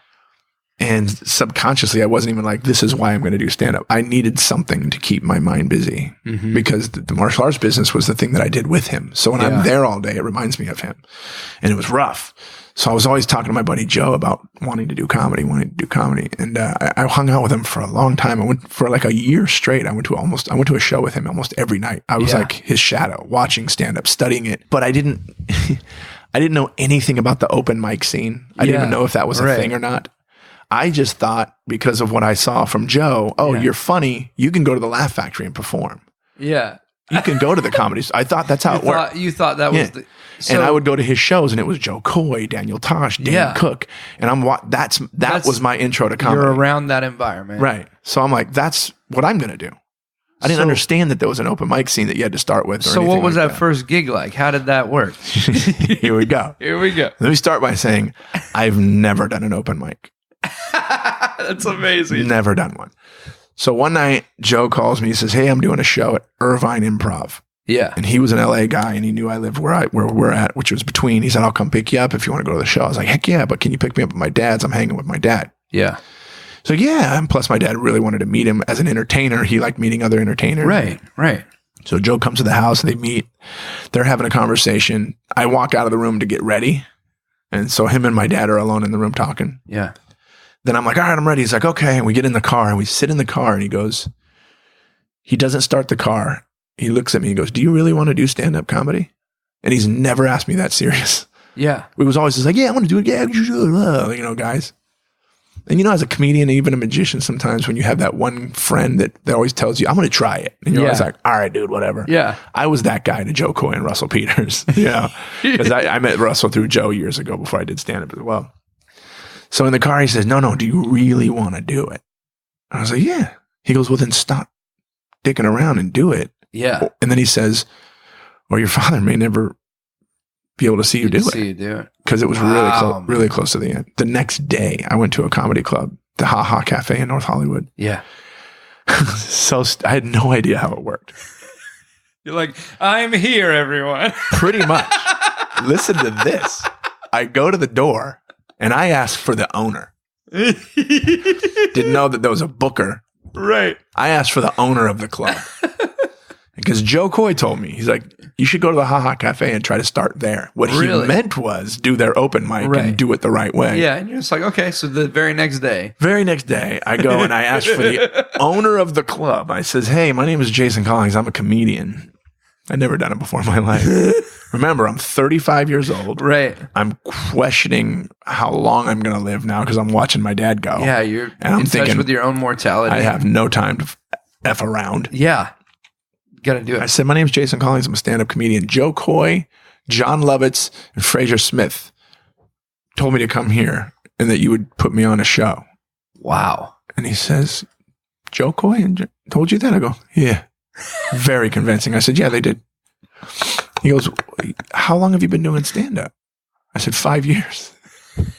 And subconsciously, I wasn't even like, this is why I'm going to do stand-up. I needed something to keep my mind busy because the martial arts business was the thing that I did with him. So when I'm there all day, it reminds me of him. And it was rough. So I was always talking to my buddy Joe about wanting to do comedy. And I hung out with him for a long time. I went for like a year straight. I went to a show with him almost every night. I was like his shadow, watching stand-up, studying it. But I didn't know anything about the open mic scene. I didn't even know if that was a thing or not. I just thought, because of what I saw from Joe, you're funny. You can go to the Laugh Factory and perform. Yeah. You can go to the comedies. I thought that's how it worked. You thought that was and I would go to his shows, and it was Joe Coy, Daniel Tosh, Dan Cook. And that was my intro to comedy. You're around that environment. Right. So I'm like, that's what I'm going to do. I didn't understand that there was an open mic scene that you had to start with. So what was that first gig like? How did that work? Here we go. Let me start by saying I've never done an open mic. That's amazing. Never done one. So one night, Joe calls me. He says, hey, I'm doing a show at Irvine Improv. Yeah. And he was an LA guy, and he knew I lived where we're at, which was between. He said, I'll come pick you up if you want to go to the show. I was like, heck yeah, but can you pick me up at my dad's? I'm hanging with my dad. Yeah. So yeah, and plus my dad really wanted to meet him as an entertainer. He liked meeting other entertainers. Right. So Joe comes to the house, they meet. They're having a conversation. I walk out of the room to get ready. And so him and my dad are alone in the room talking. Yeah. Then I'm like, all right, I'm ready. He's like, okay. And we get in the car, and we sit in the car, and he doesn't start the car. He looks at me and goes, do you really want to do stand-up comedy? And he's never asked me that serious. Yeah. It was always just like, yeah, I want to do it. Yeah, you should. Guys. And as a comedian, even a magician, sometimes when you have that one friend that always tells you, I'm going to try it. And you're always like, all right, dude, whatever. Yeah. I was that guy to Joe Coy and Russell Peters. Because I met Russell through Joe years ago before I did stand-up as well. So in the car, he says, no, do you really want to do it? I was like, yeah. He goes, well, then stop dicking around and do it. Yeah. And then he says, or your father may never be able to see you do it. Because it was really close to the end. The next day, I went to a comedy club, the Ha Ha Cafe in North Hollywood. Yeah. So I had no idea how it worked. You're like, I'm here, everyone. Pretty much. Listen to this. I go to the door, and I ask for the owner. Didn't know that there was a booker. Right. I asked for the owner of the club. Because Joe Coy told me, he's like, you should go to the Ha Ha Cafe and try to start there. What he meant was do their open mic and do it the right way. Yeah, and you're just like, okay, so the very next day, I go and I ask for the owner of the club. I says, hey, my name is Jason Collins. I'm a comedian. I'd never done it before in my life. Remember, I'm 35 years old. Right. I'm questioning how long I'm going to live now because I'm watching my dad go. Yeah, you're I'm touch thinking with your own mortality. I have no time to F around. Yeah. Got to do it. I said, my name is Jason Collins. I'm a stand-up comedian. Joe Coy, John Lovitz, and Fraser Smith told me to come here and that you would put me on a show. Wow. And he says, Joe Coy told you that? I go, yeah. Very convincing. I said, yeah, they did. He goes, how long have you been doing stand-up? I said, 5 years.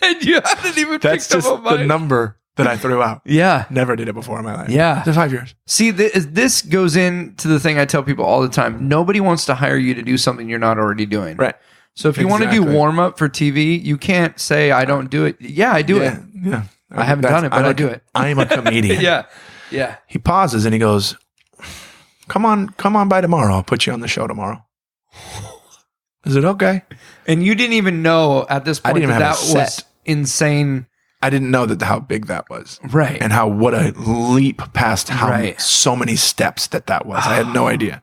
And you hadn't even picked up on mine. The number that I threw out. Yeah. Never did it before in my life. Yeah. It's 5 years. See, this goes into the thing I tell people all the time. Nobody wants to hire you to do something you're not already doing. Right. So if you want to do warm-up for TV, you can't say, I don't do it. Yeah, I do it. Yeah. I haven't done it, but I do it. I'm a comedian. Yeah. Yeah. He pauses and he goes, come on by tomorrow. I'll put you on the show tomorrow. Is it okay? And you didn't even know at this point that was insane I didn't know how big that was. Right. And what a leap past so many steps that was. I had no idea.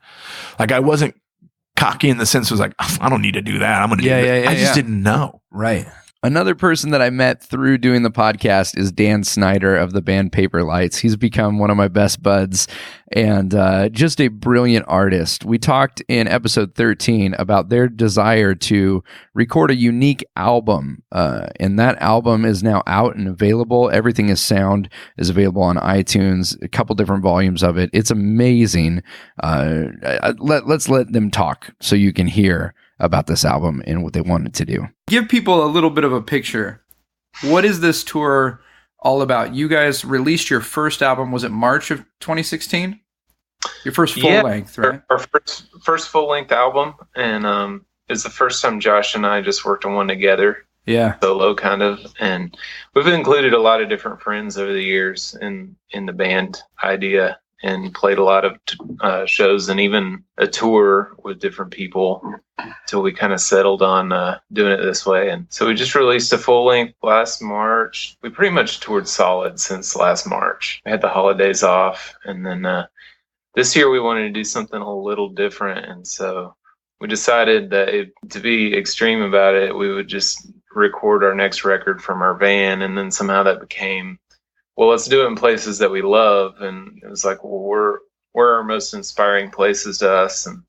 Like, I wasn't cocky in the sense was like, I don't need to do that. I'm going to do this. I just didn't know. Right. Another person that I met through doing the podcast is Dan Snyder of the band Paper Lights. He's become one of my best buds and just a brilliant artist. We talked in episode 13 about their desire to record a unique album, and that album is now out and available. Everything is Sound is available on iTunes, a couple different volumes of it. It's amazing. Let's let them talk so you can hear about this album and what they wanted to do. Give people a little bit of a picture. What is this tour all about? You guys released your first album, was it March of 2016? Your first full length, right? Our first full length album, and it's the first time Josh and I just worked on one together. Yeah, solo kind of, and we've included a lot of different friends over the years in the band idea, and played a lot of shows and even a tour with different people till we kind of settled on doing it this way. And so we just released a full length last March. We pretty much toured solid since last March. We had the holidays off, and then this year we wanted to do something a little different. And so we decided that to be extreme about it, we would just record our next record from our van. And then somehow that became, well, let's do it in places that we love. And it was like, well, where are our most inspiring places to us? And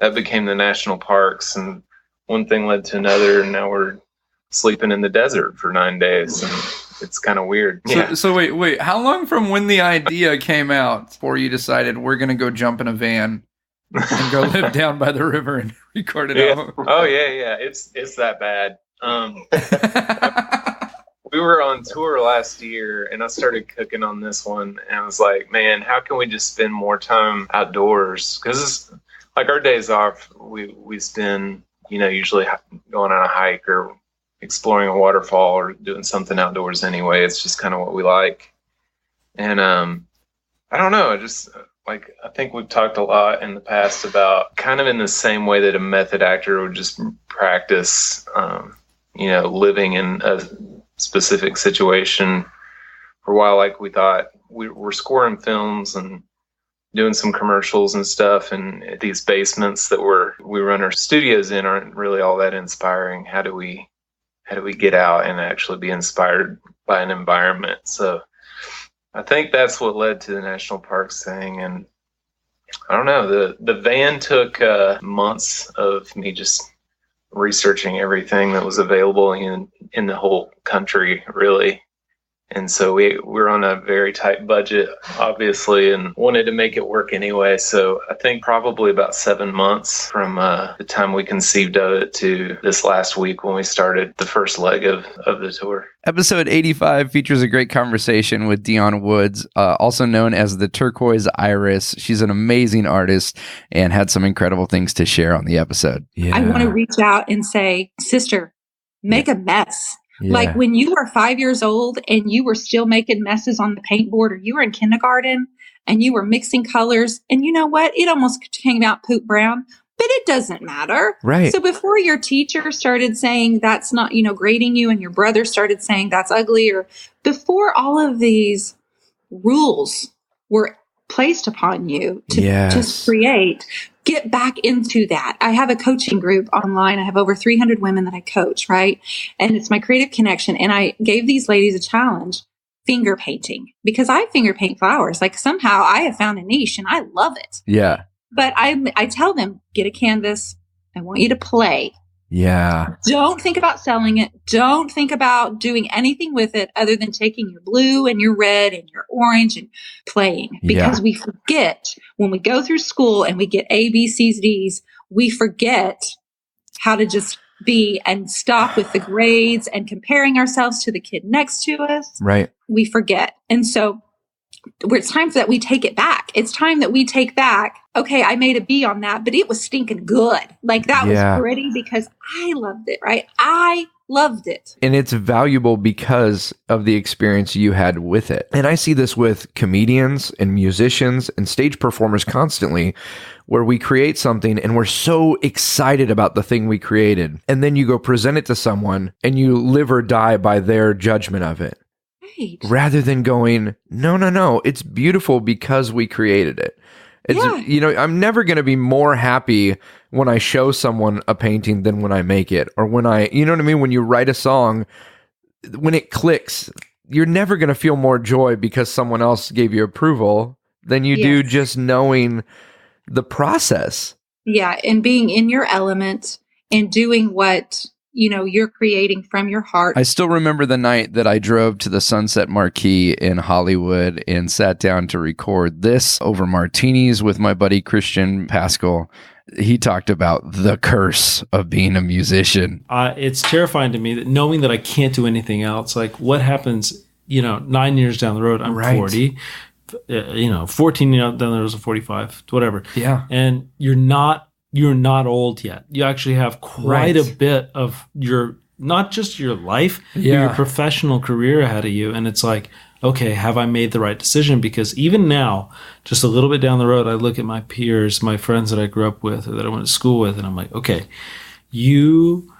that became the national parks. And one thing led to another. And now we're sleeping in the desert for 9 days. And it's kind of weird. So wait. How long from when the idea came out before you decided we're going to go jump in a van and go live down by the river and record it out? Oh, yeah. It's that bad. We were on tour last year, and I started cooking on this one, and I was like, man, how can we just spend more time outdoors? Because like our days off, we spend, usually going on a hike or exploring a waterfall or doing something outdoors anyway. It's just kind of what we like. And I don't know, I think we've talked a lot in the past about kind of in the same way that a method actor would just practice, living in a specific situation for a while. Like we thought we're scoring films and doing some commercials and stuff, and these basements that we run our studios in aren't really all that inspiring. How do we get out and actually be inspired by an environment? So I think that's what led to the national parks thing. And I don't know, the van took months of me just researching everything that was available in the whole country, really. And so we're on a very tight budget, obviously, and wanted to make it work anyway. So I think probably about 7 months from the time we conceived of it to this last week when we started the first leg of the tour. Episode 85 features a great conversation with Dionne Woods, also known as the Turquoise Iris. She's an amazing artist and had some incredible things to share on the episode. I want to reach out and say, sister, make a mess. Yeah. Like when you were 5 years old and you were still making messes on the paint board, or you were in kindergarten and you were mixing colors, and you know what? It almost came out poop brown, but it doesn't matter. Right. So before your teacher started saying that's not, grading you, and your brother started saying that's ugly, or before all of these rules were placed upon you to just create, get back into that. I have a coaching group online. I have over 300 women that I coach, right? And it's my Creative Connection. And I gave these ladies a challenge, finger painting, because I finger paint flowers. Like somehow I have found a niche and I love it. Yeah. But I tell them, get a canvas. I want you to play. Yeah. Don't think about selling it. Don't think about doing anything with it other than taking your blue and your red and your orange and playing. Because we forget when we go through school and we get A, B, C's, D's, we forget how to just be and stop with the grades and comparing ourselves to the kid next to us. Right. We forget. And so it's time that we take it back. It's time that we take back, okay, I made a B on that, but it was stinking good. Like that was pretty because I loved it, right? I loved it. And it's valuable because of the experience you had with it. And I see this with comedians and musicians and stage performers constantly, where we create something and we're so excited about the thing we created. And then you go present it to someone and you live or die by their judgment of it. Right. rather than going, no, it's beautiful because we created it. It's, I'm never going to be more happy when I show someone a painting than when I make it, or when you know what I mean? When you write a song, when it clicks, you're never going to feel more joy because someone else gave you approval than you do just knowing the process. Yeah. And being in your element and doing what, you're creating from your heart. I still remember the night that I drove to the Sunset Marquee in Hollywood and sat down to record this over martinis with my buddy Christian Pascal. He talked about the curse of being a musician. It's terrifying to me that knowing that I can't do anything else. Like, what happens, 9 years down the road, I'm 40, 14 down the road is 45, whatever. Yeah. And you're not old yet. You actually have quite a bit of not just your life, but your professional career ahead of you. And it's like, okay, have I made the right decision? Because even now, just a little bit down the road, I look at my peers, my friends that I grew up with or that I went to school with, and I'm like, okay, you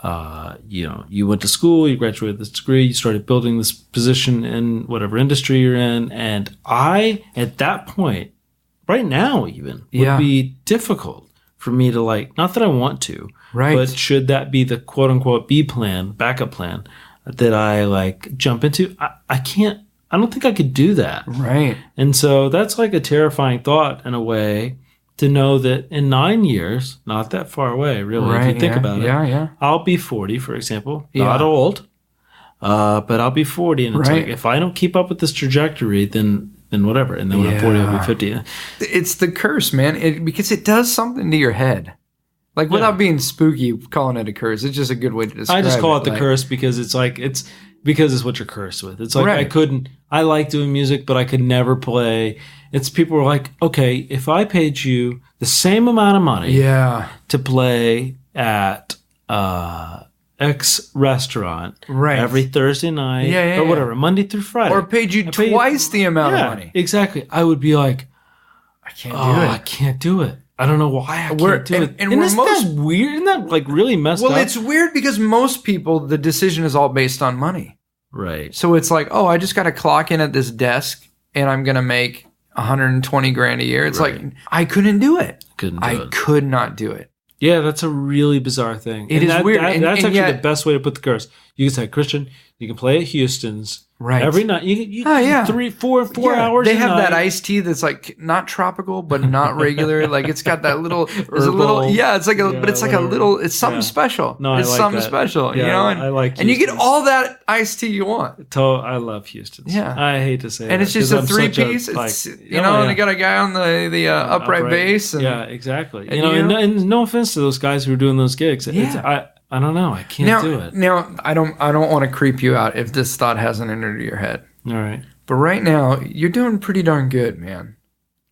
went to school, you graduated with this degree, you started building this position in whatever industry you're in. And I, at that point, right now even, would be difficult for me to not that I want to, but should that be the quote unquote B plan, backup plan that I jump into? I can't, I don't think I could do that. Right. And so that's a terrifying thought in a way, to know that in 9 years, not that far away, really, if you think about it, I'll be 40, for example, not old, but I'll be 40. And it's if I don't keep up with this trajectory, then whatever. And then when I'm 40, I'll be 50. It's the curse, man, because it does something to your head. Without being spooky, calling it a curse, it's just a good way to describe it. I just call it the curse because it's because it's what you're cursed with. It's I like doing music, but I could never play. People were like, okay, if I paid you the same amount of money to play at X restaurant every Thursday night or whatever, Monday through Friday. Or paid you twice the amount of money. Exactly. I would be like, I can't do it. I can't do it. I don't know why I can't do it. And isn't that weird? Isn't that really messed up? Well, it's weird because most people, the decision is all based on money. Right. So it's I just got to clock in at this desk and I'm going to make 120 grand a year. It's I couldn't do it. I could not do it. Yeah, that's a really bizarre thing. It is weird. That's actually the best way to put the curse. You can say, Christian, you can play at Houston's every night. You 3, 4 hours. They have that iced tea that's not tropical, but not regular. It's got that little, there's a little, it's but it's a little, it's something special. No, it's something special, Yeah, I like Houston's. And you get all that iced tea you want. I love Houston's. Yeah. I hate to say it. And it's just a 3-piece. It's, and they got a guy on the upright bass. And, exactly. And no offense to those guys who are doing those gigs. I don't know. I can't do it. Now, I don't want to creep you out if this thought hasn't entered your head. All right. But right now, you're doing pretty darn good, man.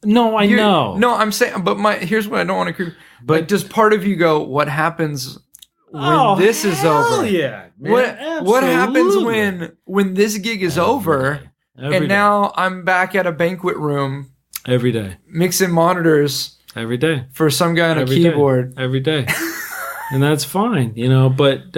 No, I know. No, I'm saying, but here's what I don't want to creep. But does part of you go, what happens when this is over? Yeah. What happens when this gig is over Every day. Now I'm back at a banquet room every day, mixing monitors every day for some guy on a keyboard every day. And that's fine, but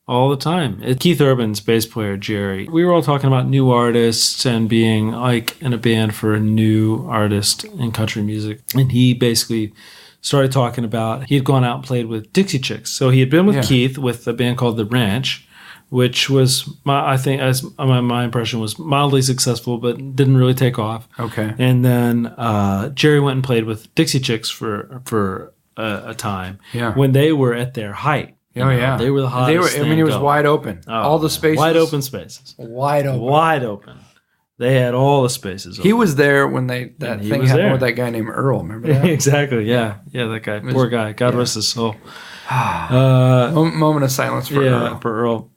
all the time. Keith Urban's bass player, Jerry, we were all talking about new artists and being in a band for a new artist in country music. And he basically started talking about, he had gone out and played with Dixie Chicks. So he had been with Keith with a band called The Ranch, which was, my impression was mildly successful, but didn't really take off. Okay. And then Jerry went and played with Dixie Chicks for a time when they were at their height. They were the hottest. It was wide open. All the spaces. Wide open spaces. Wide open. Wide open. They had all the spaces open. He was there when that thing happened with that guy named Earl. Remember that? Exactly. Yeah. Yeah, that guy. Poor guy. God rest his soul. Moment of silence for Earl. For Earl.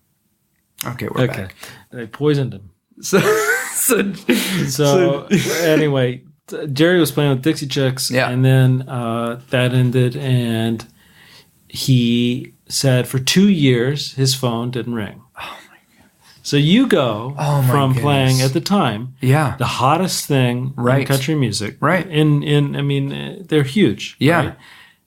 Okay, we're back. They poisoned him. So anyway, Jerry was playing with Dixie Chicks, and then that ended, and he said for 2 years his phone didn't ring. Oh my god! So you go from playing at the time, the hottest thing in country music, right? In I mean, they're huge, right?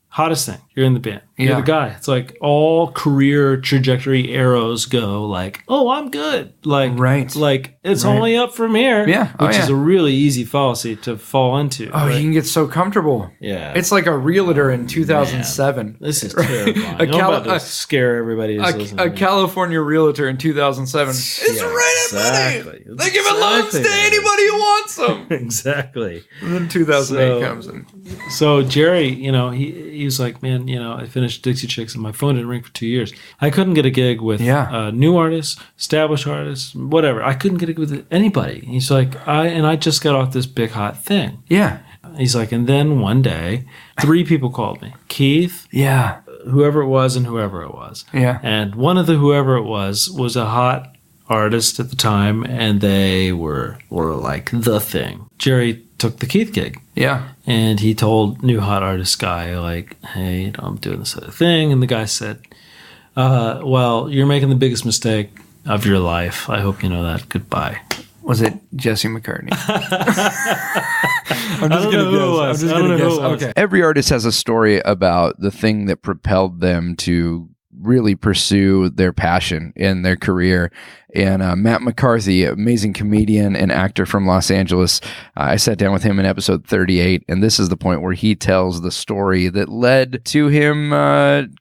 Hottest thing. You're in the band. You're the guy. It's like all career trajectory arrows go like, oh, I'm good. Like, like it's only up from here. Yeah. Which is a really easy fallacy to fall into. Oh, you can get so comfortable. Yeah. It's like a realtor in 2007. Man, this is terrifying. I'm about to scare everybody who's listening. A California realtor in 2007. It's right money. They give loans to anybody who wants them. Exactly. And then 2008 comes in. So Jerry, you know, he was like, man, you know, I finished Dixie Chicks and my phone didn't ring for 2 years. I couldn't get a gig with new artists, established artists, whatever. I couldn't get a gig with anybody. He's like, I just got off this big hot thing. Yeah. He's like, and then one day, 3 people called me. Keith. Yeah. Whoever it was and whoever it was. Yeah. And one of the whoever it was a hot artist at the time, and they were like the thing. Jerry took the Keith gig. Yeah. And he told new hot artist guy, like, hey, you know, I'm doing this other thing. And the guy said, well, you're making the biggest mistake of your life. I hope you know that. Goodbye. Was it Jesse McCartney? I'm just going to guess. Okay. Every artist has a story about the thing that propelled them to really pursue their passion in their career. And Matt McCarthy, amazing comedian and actor from Los Angeles, I sat down with him in episode 38, and this is the point where he tells the story that led to him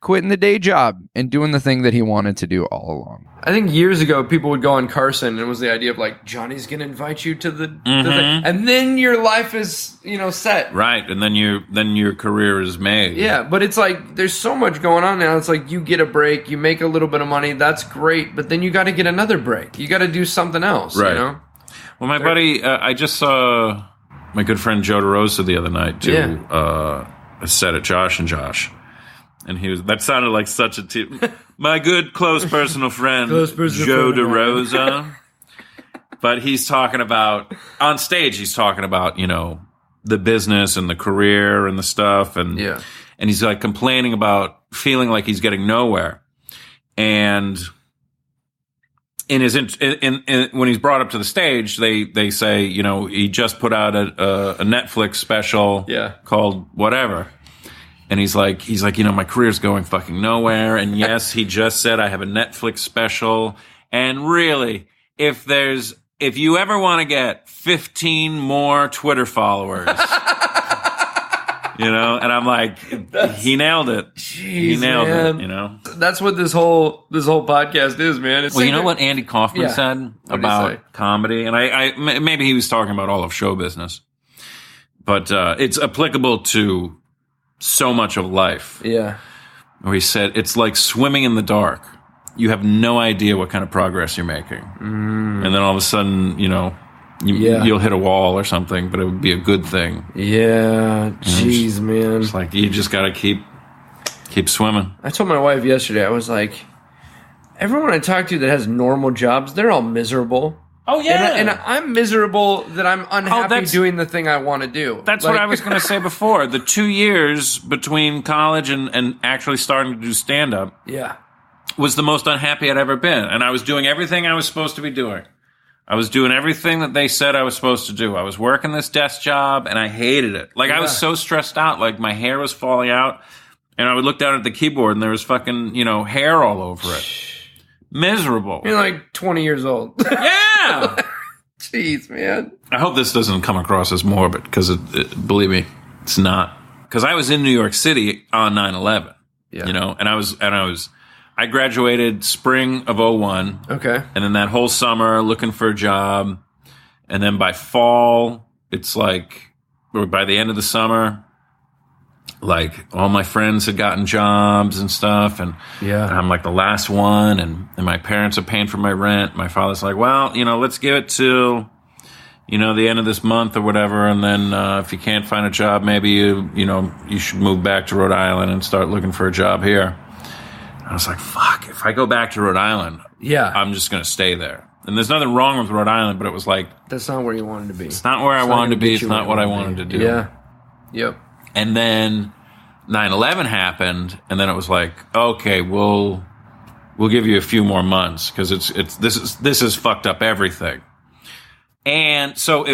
quitting the day job and doing the thing that he wanted to do all along. I think years ago, people would go on Carson, and it was the idea of like, Johnny's going to invite you to the thing. And then your life is, you know, set. Right, and then your career is made. Yeah, but it's like, there's so much going on now. It's like, you get a break, you make a little bit of money, that's great, but then you got to get another break. You got to do something else, right. You know? Well, my buddy, I just saw my good friend Joe DeRosa the other night do a set at Josh and Josh. And that sounded like such a my good close personal friend, Joe DeRosa. But he's talking about, on stage, he's talking about, you know, the business and the career and the stuff. And he's like complaining about feeling like he's getting nowhere. And in his when he's brought up to the stage, they say, you know, he just put out a Netflix special called whatever. And he's like, you know, my career's going fucking nowhere. And yes, he just said I have a Netflix special. And really, if you ever want to get 15 more Twitter followers, you know, and I'm like, he nailed it. He nailed it, you know. That's what this whole podcast is, man. It's well, you know what Andy Kaufman said about comedy? And I maybe he was talking about all of show business. But it's applicable to so much of life. Yeah. Where he said, it's like swimming in the dark. You have no idea what kind of progress you're making. And then all of a sudden, you know, you'll hit a wall or something, but it would be a good thing. Yeah. Jeez, man. It's like, you just got to keep swimming. I told my wife yesterday, I was like, everyone I talk to that has normal jobs, they're all miserable. Oh, yeah. And I'm miserable that I'm unhappy doing the thing I want to do. That's what I was going to say before. The 2 years between college and actually starting to do stand-up was the most unhappy I'd ever been. And I was doing everything I was supposed to be doing. I was doing everything that they said I was supposed to do. I was working this desk job, and I hated it. Like, I was so stressed out. Like, my hair was falling out, and I would look down at the keyboard, and there was fucking, you know, hair all over it. Miserable. You're like 20 years old. Yeah. Jeez, man. I hope this doesn't come across as morbid, because believe me, it's not. Because I was in New York City on 9/11. You know, and I graduated spring of 01. Okay. And then that whole summer looking for a job, and then by fall, it's like, or by the end of the summer, like all my friends had gotten jobs and stuff, and I'm like the last one, and my parents are paying for my rent. My father's like, well, you know, let's give it till, you know, the end of this month or whatever, and then if you can't find a job, maybe you should move back to Rhode Island and start looking for a job here. And I was like, fuck, if I go back to Rhode Island, I'm just going to stay there. And there's nothing wrong with Rhode Island, but it was like, that's not where you wanted to be. It's not where I wanted to be. It's not what I wanted to do. Yeah. Yep. And then 9/11 happened, and then it was like, okay, we'll give you a few more months because this is fucked up everything. And so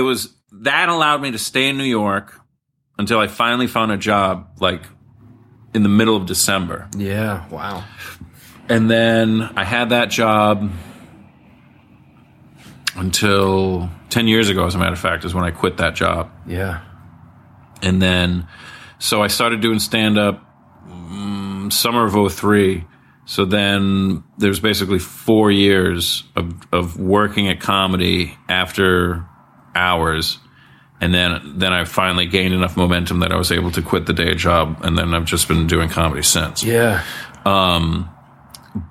that allowed me to stay in New York until I finally found a job like in the middle of December. Yeah, wow. And then I had that job until 10 years ago, as a matter of fact, is when I quit that job. Yeah. And then, so I started doing stand-up summer of 2003. So then there's basically 4 years of working at comedy after hours. And then I finally gained enough momentum that I was able to quit the day job. And then I've just been doing comedy since. Yeah.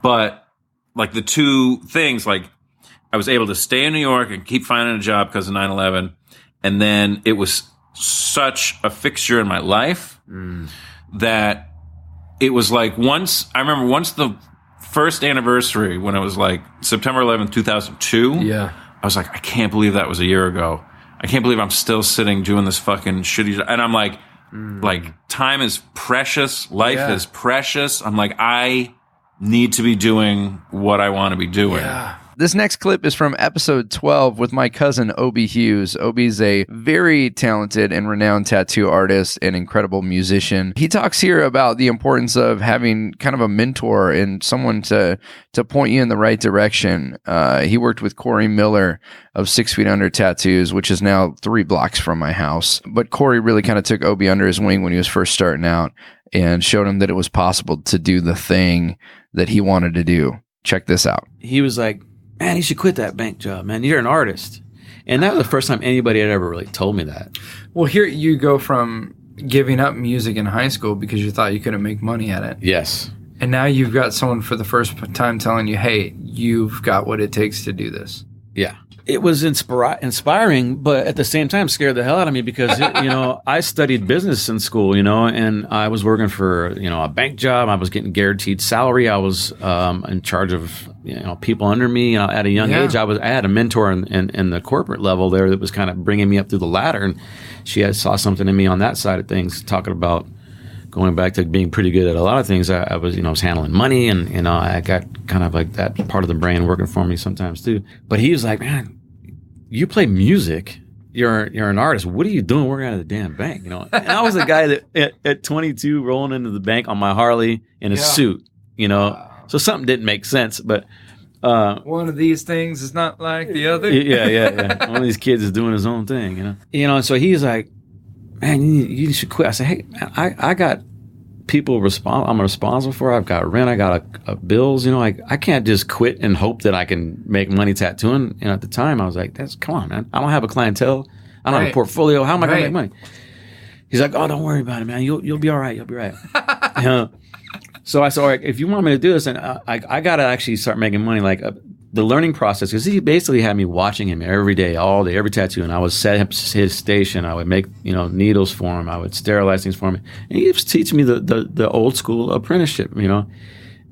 But like the two things, like I was able to stay in New York and keep finding a job because of 9/11. And then it was such a fixture in my life that it was like I remember once the first anniversary when it was like September 11th, 2002. Yeah. I was like, I can't believe that was a year ago. I can't believe I'm still sitting doing this fucking shitty job. And I'm like, time is precious. Life is precious. I'm like, I need to be doing what I want to be doing. Yeah. This next clip is from episode 12 with my cousin, Obi Hughes. Obi's a very talented and renowned tattoo artist and incredible musician. He talks here about the importance of having kind of a mentor and someone to point you in the right direction. He worked with Corey Miller of 6 Feet Under Tattoos, which is now 3 blocks from my house. But Corey really kind of took Obi under his wing when he was first starting out and showed him that it was possible to do the thing that he wanted to do. Check this out. He was like, man, you should quit that bank job, man. You're an artist. And that was the first time anybody had ever really told me that. Well, here you go from giving up music in high school because you thought you couldn't make money at it. Yes. And now you've got someone for the first time telling you, hey, you've got what it takes to do this. Yeah. It was inspiring, but at the same time scared the hell out of me because, I studied business in school, and I was working for, a bank job. I was getting guaranteed salary. I was in charge of, people under me. At a young age, I had a mentor in the corporate level there that was kind of bringing me up through the ladder. And she saw something in me on that side of things, talking about going back to being pretty good at a lot of things. I was, was handling money and, I got kind of like that part of the brain working for me sometimes too. But he was like, man, you play music. You're an artist. What are you doing working out of the damn bank? And I was the guy that at 22 rolling into the bank on my Harley in a suit, So something didn't make sense, but one of these things is not like the other. Yeah. One of these kids is doing his own thing, And so he's like, man, you should quit. I said, hey, I got people I'm responsible for. I've got rent. I got bills. I can't just quit and hope that I can make money tattooing. And at the time, I was like, come on, man. I don't have a clientele. I don't have a portfolio. How am I going to make money? He's like, oh, don't worry about it, man. You'll be all right. You'll be right. So I said, all right, if you want me to do this, then I got to actually start making money. Like the learning process, because he basically had me watching him every day, all day, every tattoo. And I would set up his station. I would make, needles for him. I wowould sterilize things for him. And he was teaching me the old school apprenticeship,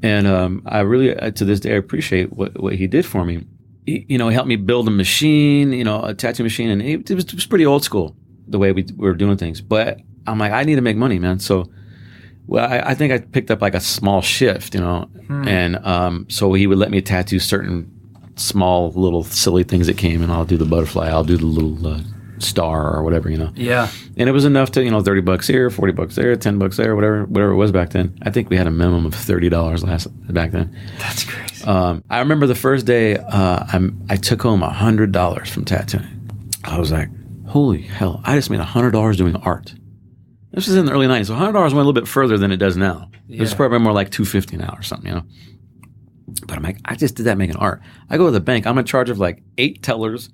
And I really, to this day, I appreciate what he did for me. He helped me build a machine, a tattoo machine. And it was pretty old school, the way we were doing things. But I'm like, I need to make money, man. So I think I picked up like a small shift, and so he would let me tattoo certain small little silly things that came, and I'll do the butterfly, I'll do the little star or whatever, Yeah. And it was enough to, $30 here, $40 there, $10 there, whatever it was back then. I think we had a minimum of $30 back then. That's crazy. I remember the first day I took home $100 from tattooing. I was like, holy hell, I just made $100 doing art. This was in the early 90s, so $100 went a little bit further than it does now. Yeah. It's probably more like $250 now or something, But I'm like, I just did that making art. I go to the bank, I'm in charge of like 8 tellers, $1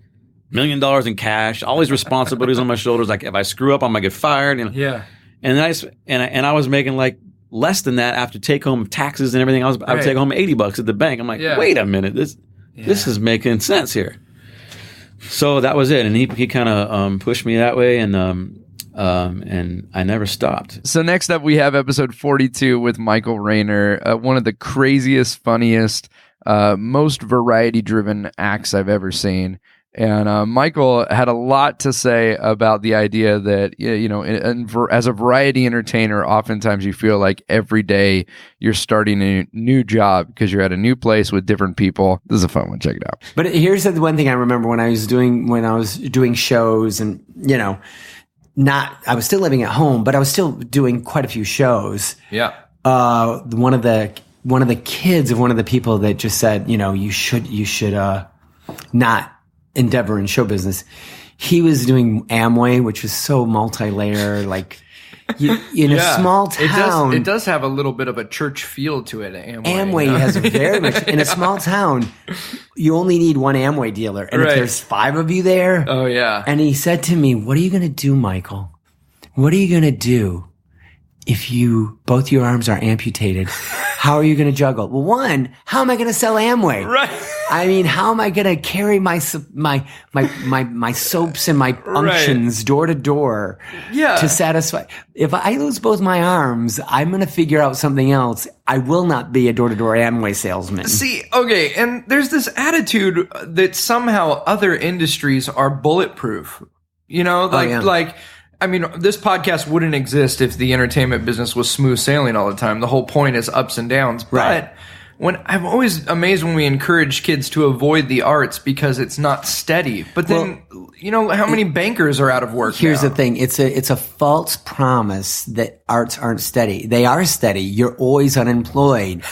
million in cash, all these responsibilities on my shoulders. Like if I screw up, I'm gonna get fired. Yeah. And I was making like less than that after take home taxes and everything. I would take home $80 at the bank. I'm like, wait a minute, this is making sense here. So that was it, and he kind of pushed me that way, and I never stopped. So next up, we have episode 42 with Michael Rayner, one of the craziest, funniest, most variety-driven acts I've ever seen. And Michael had a lot to say about the idea that, as a variety entertainer, oftentimes you feel like every day you're starting a new job because you're at a new place with different people. This is a fun one. Check it out. But here's the one thing I remember when I was doing shows, and, I was still living at home, but I was still doing quite a few shows. Yeah. One of the kids of one of the people that just said, you should not endeavor in show business. He was doing Amway, which was so multi-layer, like in a small town. It does have a little bit of a church feel to it. Amway has a very much, in a small town, you only need one Amway dealer. And if there's 5 of you there. Oh, yeah. And he said to me, what are you going to do, Michael? What are you going to do if both your arms are amputated? How are you going to juggle? Well, one, how am I going to sell Amway? Right. I mean, how am I going to carry my soaps and my unctions door to door to satisfy? If I lose both my arms, I'm going to figure out something else. I will not be a door to door Amway salesman. See, okay, and there's this attitude that somehow other industries are bulletproof. I mean, this podcast wouldn't exist if the entertainment business was smooth sailing all the time. The whole point is ups and downs. But I'm always amazed when we encourage kids to avoid the arts because it's not steady. But then, how many bankers are out of work Here's now? the thing. It's a false promise that arts aren't steady. They are steady. You're always unemployed.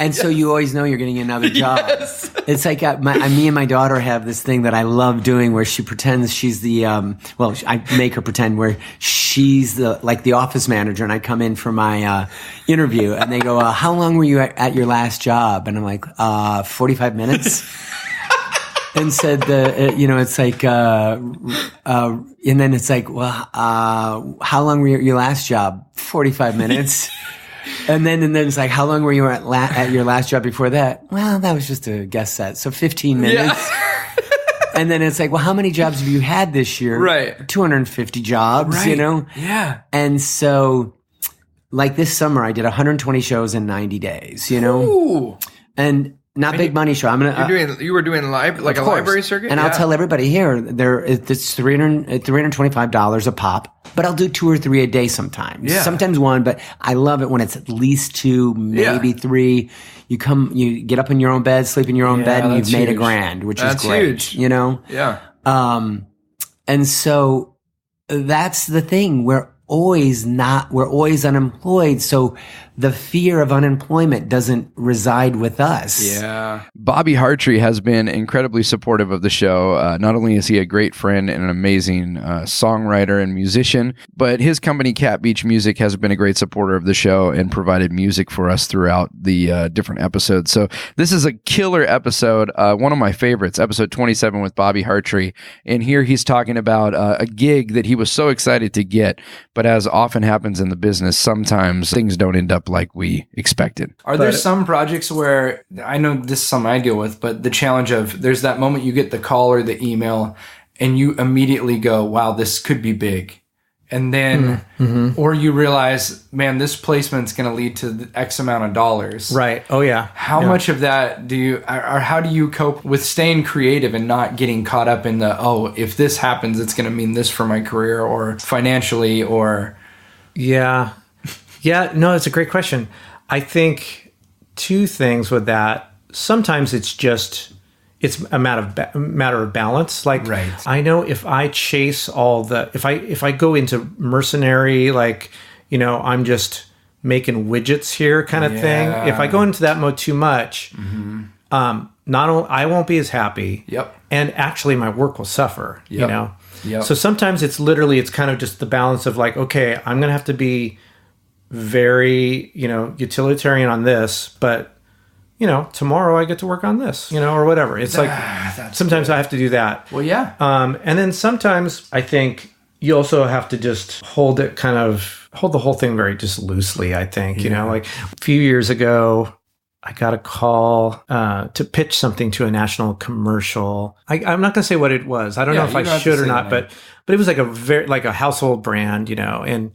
And so you always know you're getting another job. Yes. It's like me and my daughter have this thing that I love doing where she pretends she's the, I make her pretend where she's the office manager, and I come in for my interview and they go, how long were you at your last job? And I'm like, 45 minutes. And said it's like, and then it's like, well, how long were you at your last job? 45 minutes. And then it's like, how long were you at your last job before that? Well, that was just a guest set. So 15 minutes. Yeah. And then it's like, well, how many jobs have you had this year? Right. 250 jobs, right. Yeah. And so like this summer, I did 120 shows in 90 days, Ooh. And not big money show. You were doing live, like a library circuit? And I'll tell everybody here, it's $325 a pop, but I'll do 2 or 3 a day sometimes. Yeah. Sometimes 1, but I love it when it's at least 2, maybe 3. You get up in your own bed, sleep in your own bed, and you've made $1,000, which is great. Huge. Yeah. And so that's the thing. We're always unemployed. So the fear of unemployment doesn't reside with us. Yeah. Bobby Hartree has been incredibly supportive of the show. Not only is he a great friend and an amazing songwriter and musician, but his company, Cat Beach Music, has been a great supporter of the show and provided music for us throughout the different episodes. So this is a killer episode, one of my favorites, episode 27 with Bobby Hartree. And here he's talking about a gig that he was so excited to get, but as often happens in the business, sometimes things don't end up like we expected. Are there some projects where, I know this is something I deal with, but the challenge of there's that moment you get the call or the email and you immediately go, wow, this could be big. And then, or you realize, man, this placement's going to lead to X amount of dollars. Right. Oh, yeah. How much of that how do you cope with staying creative and not getting caught up in if this happens, it's going to mean this for my career or financially or. Yeah. Yeah, no, it's a great question. I think 2 things with that. Sometimes it's a matter of balance. Like, right. I know if I chase if I go into mercenary, like, I'm just making widgets here kind of thing. If I go into that mode too much, I won't be as happy. Yep. And actually my work will suffer, Yep. So sometimes it's kind of just the balance of like, okay, I'm going to have to be very, utilitarian on this, but tomorrow I get to work on this, or whatever. It's like sometimes I have to do that. Well, yeah. And then sometimes I think you also have to just hold the whole thing very just loosely, I think. Like a few years ago, I got a call to pitch something to a national commercial. I'm not going to say what it was. I don't know if I should or not, but it was like a household brand, and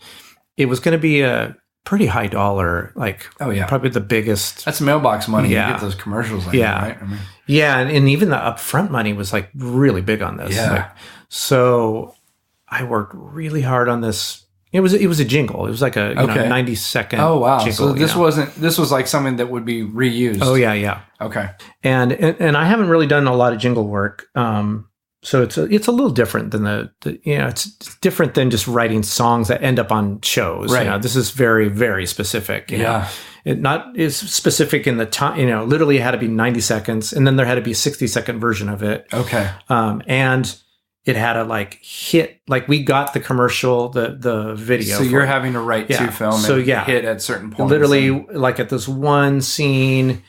it was going to be a pretty high dollar, like probably the biggest. That's mailbox money. Yeah. You get those commercials, right? And even the upfront money was like really big on this. Yeah. So I worked really hard on this. It was a jingle. It was like a 90-second. Oh wow! Jingle, so this was like something that would be reused. Oh yeah. Okay. And I haven't really done a lot of jingle work. So it's a little different than it's different than just writing songs that end up on shows. Right. This is very, very specific. You know? It not is specific in the time. Literally it had to be 90 seconds, and then there had to be a 60-second version of it. Okay. And it had to hit, we got the commercial, the video. So you're having to write to film and hit at certain points. Literally, at this one scene,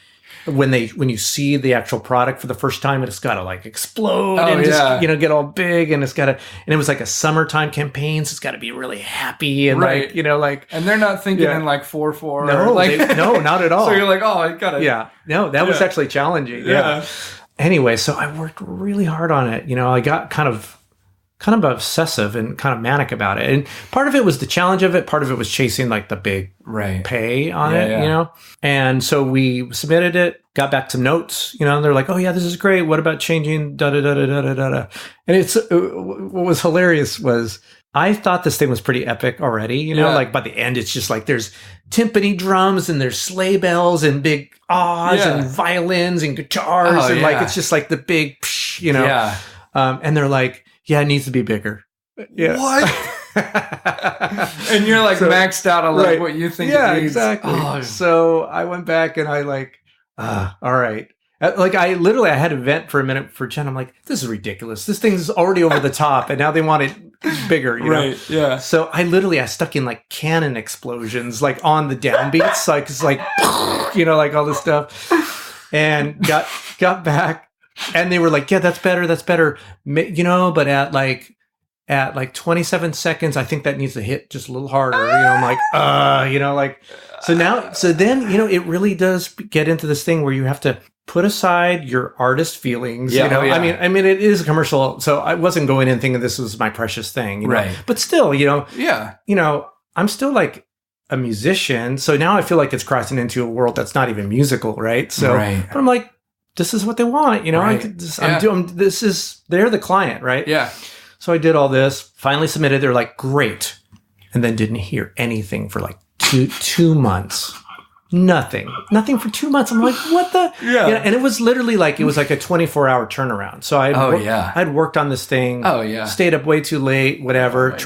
when you see the actual product for the first time, it's got to explode and just get all big, and it's got to, and it was a summertime campaign, so it's got to be really happy and right. And they're not thinking in 4/4. No, no, not at all. So you're I gotta. Yeah, no, that was actually challenging. Yeah. Anyway, so I worked really hard on it. I got kind of obsessive and kind of manic about it. And part of it was the challenge of it. Part of it was chasing the big pay on it, And so we submitted it, got back some notes, and they're like, oh yeah, this is great. What about changing da da da da da da da? And what was hilarious was I thought this thing was pretty epic already, by the end, it's just there's timpani drums and there's sleigh bells and big ahs and violins and guitars. And it's just the big, psh, and they're like, yeah, it needs to be bigger. Yeah. What? And you're maxed out on what you think it needs. Exactly. Oh. So I went back and I all right. I had to vent for a minute for Jen. I'm like, this is ridiculous. This thing's already over the top, and now they want it bigger. You know? Yeah. So I stuck in cannon explosions, on the downbeats, it's all this stuff, and got back. And they were like, yeah, that's better. But at 27 seconds, I think that needs to hit just a little harder. I'm like, so then, it really does get into this thing where you have to put aside your artist feelings. I mean, it is a commercial. So I wasn't going in thinking this was my precious thing, right. But still, I'm still a musician. So now I feel like it's crossing into a world that's not even musical. Right. So, but I'm like, this is what they want, Right. They're the client, right? Yeah. So I did all this, finally submitted. They're like, great. And then didn't hear anything for two months. Nothing for 2 months. I'm like, what the? Yeah. And it was literally it was a 24-hour turnaround. So I'd worked on this thing. Oh yeah. Stayed up way too late, whatever,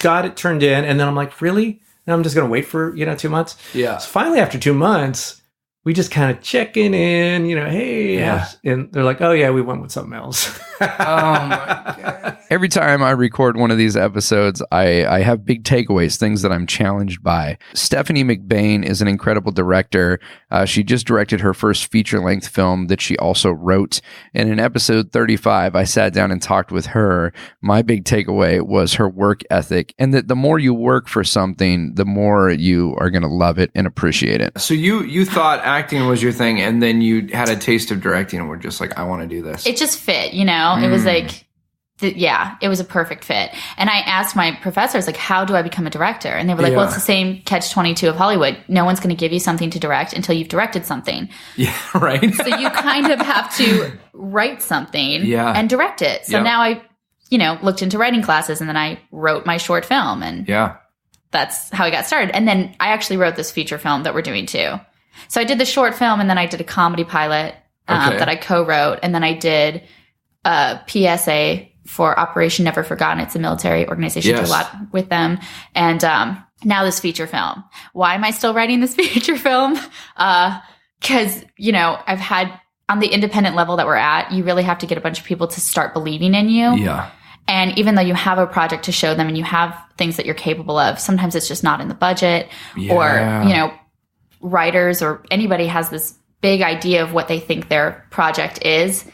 got it turned in. And then I'm like, really? And I'm just going to wait for, 2 months. Yeah. So finally after 2 months, we just kind of checking in, hey, and they're like, oh yeah, we went with something else. Oh my God. Every time I record one of these episodes, I have big takeaways, things that I'm challenged by. Stephanie McBain is an incredible director. She just directed her first feature-length film that she also wrote. And in episode 35, I sat down and talked with her. My big takeaway was her work ethic, and that the more you work for something, the more you are going to love it and appreciate it. So you thought acting was your thing, and then you had a taste of directing and were just like, I want to do this. It just fit, It was it was a perfect fit. And I asked my professors, how do I become a director? And they were like, well, it's the same catch-22 of Hollywood. No one's going to give you something to direct until you've directed something. Yeah, right. So you kind of have to write something and direct it. So now I, looked into writing classes, and then I wrote my short film, and that's how I got started. And then I actually wrote this feature film that we're doing too. So I did the short film, and then I did a comedy pilot that I co-wrote, and then I did a PSA for Operation Never Forgotten. It's a military organization. Do a lot with them. And now this feature film. Why am I still writing this feature film? Because, I've had, on the independent level that we're at, you really have to get a bunch of people to start believing in you. Yeah. And even though you have a project to show them and you have things that you're capable of, sometimes it's just not in the budget or, writers or anybody has this big idea of what they think their project is,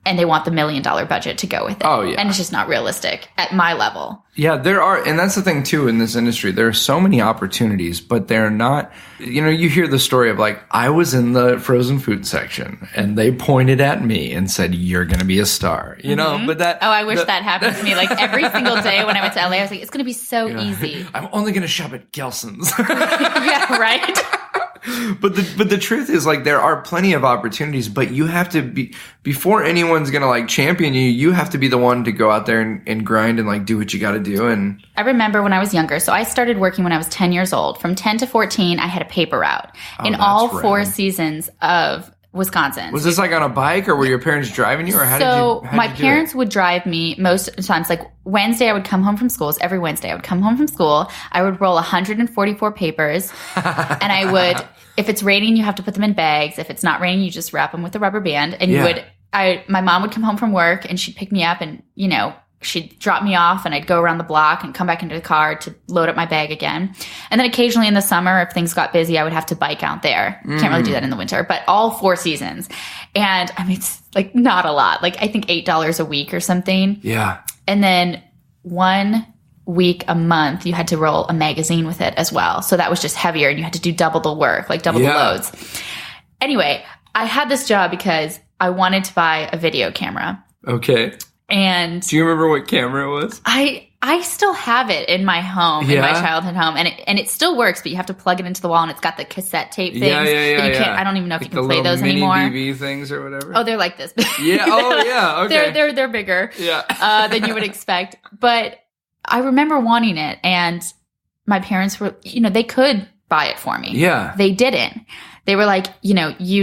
and they want the $1 million budget to go with it. Oh, yeah. And it's just not realistic at my level. Yeah, there are, and that's the thing too in this industry. There are so many opportunities, but they're not, you hear the story of I was in the frozen food section and they pointed at me and said, you're going to be a star, but that. Oh, I wish that happened to me. Every single day when I went to LA, I was like, it's going to be so easy. I'm only going to shop at Gelson's. Yeah, right. But the truth is there are plenty of opportunities, but you have to be, before anyone's gonna champion you, you have to be the one to go out there and grind and do what you gotta do. And I remember when I was younger, so I started working when I was 10 years old. From 10 to 14, I had a paper route. In all 4 seasons of Wisconsin. Was this like on a bike, or were your parents driving you, or how did you? My parents would drive me most of the times. Like Wednesday, I would come home from school. Every Wednesday, I would come home from school. I would roll 144 papers, and I would. If it's raining, you have to put them in bags. If it's not raining, you just wrap them with a rubber band. And my mom would come home from work, and she'd pick me up, and she'd drop me off, and I'd go around the block and come back into the car to load up my bag again. And then occasionally in the summer, if things got busy, I would have to bike out there. Can't really do that in the winter, but all 4 seasons. And I mean, it's like not a lot. Like I think $8 a week or something. Yeah. And then 1 week a month, you had to roll a magazine with it as well. So that was just heavier, and you had to do double the work, like double the loads. Anyway, I had this job because I wanted to buy a video camera. Okay. And do you remember what camera it was? I still have it in my home, in my childhood home, and it still works, but you have to plug it into the wall, and it's got the cassette tape things. Yeah. You can't. I don't even know if like you can play those mini anymore. DV things or whatever. Oh, they're like this. Yeah. Oh, yeah. Okay. They're bigger. Yeah. Than you would expect. But I remember wanting it, and my parents were, they could buy it for me. Yeah. They didn't. They were like, you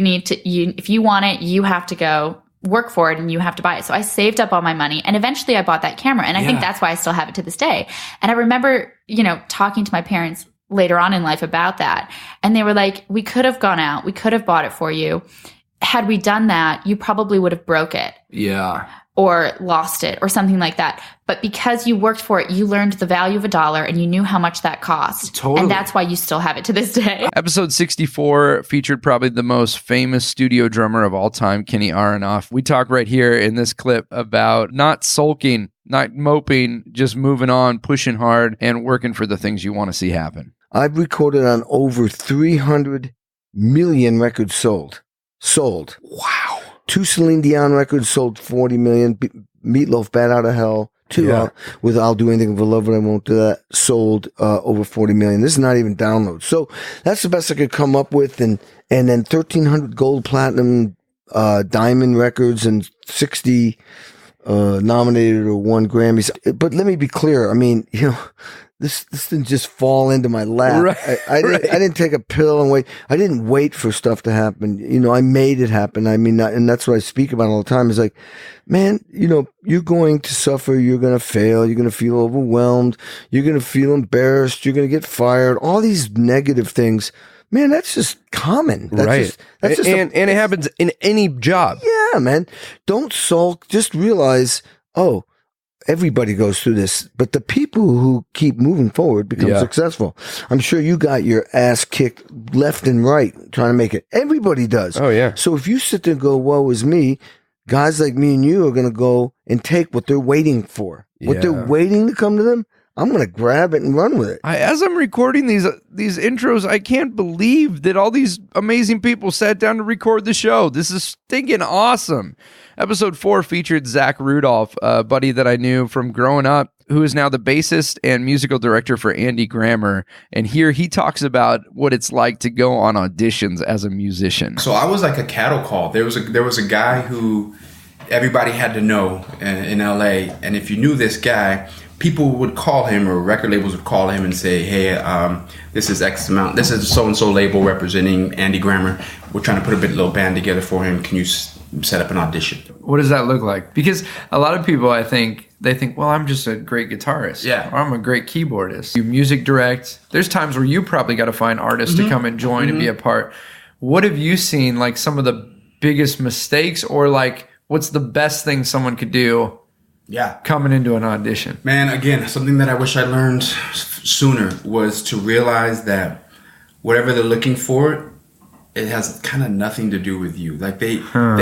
need to. If you want it, you have to go work for it, and you have to buy it. So I saved up all my money, and eventually I bought that camera. And I think that's why I still have it to this day. And I remember, talking to my parents later on in life about that. And they were like, we could have gone out. We could have bought it for you. Had we done that, you probably would have broke it. Yeah. Or lost it or something like that. But because you worked for it, you learned the value of $1 and you knew how much that cost. Totally. And that's why you still have it to this day. Episode 64 featured probably the most famous studio drummer of all time, Kenny Aronoff. We talk right here in this clip about not sulking, not moping, just moving on, pushing hard, and working for the things you want to see happen. I've recorded on over 300 million records sold. Wow. 2 Celine Dion records sold 40 million. Meatloaf, Bat Out of Hell. 2 with I'll Do Anything for Love, But I Won't Do That, sold over 40 million. This is not even downloads. So that's the best I could come up with. And then 1,300 gold, platinum, diamond records, and 60 nominated or won Grammys. But let me be clear. I mean, this didn't just fall into my lap. Right, I didn't take a pill and wait. I didn't wait for stuff to happen. I made it happen. I mean, and that's what I speak about all the time. Is like, man, you're going to suffer. You're going to fail. You're going to feel overwhelmed. You're going to feel embarrassed. You're going to get fired. All these negative things. Man, that's just common. That's just and it happens in any job. Yeah, man. Don't sulk. Just realize, everybody goes through this, but the people who keep moving forward become successful. I'm sure you got your ass kicked left and right trying to make it. Everybody does. Oh, yeah. So if you sit there and go, woe is me, guys like me and you are going to go and take what they're waiting for. What they're waiting to come to them, I'm going to grab it and run with it. As I'm recording these intros, I can't believe that all these amazing people sat down to record the show. This is stinking awesome. Episode 4 featured Zach Rudolph, a buddy that I knew from growing up, who is now the bassist and musical director for Andy Grammer. And here he talks about what it's like to go on auditions as a musician. So I was like a cattle call. There was a guy who everybody had to know in LA. And if you knew this guy, people would call him, or record labels would call him and say, hey, this is X amount. This is so-and-so label representing Andy Grammer. We're trying to put a little band together for him. Can you set up an audition? What does that look like? Because a lot of people, I think, well, I'm just a great guitarist. Yeah. Or I'm a great keyboardist. You music direct. There's times where you probably got to find artists to come and join and be a part. What have you seen, like some of the biggest mistakes, or like what's the best thing someone could do coming into an audition? Man, again, something that I wish I learned sooner was to realize that whatever they're looking for, it has kind of nothing to do with you. Like they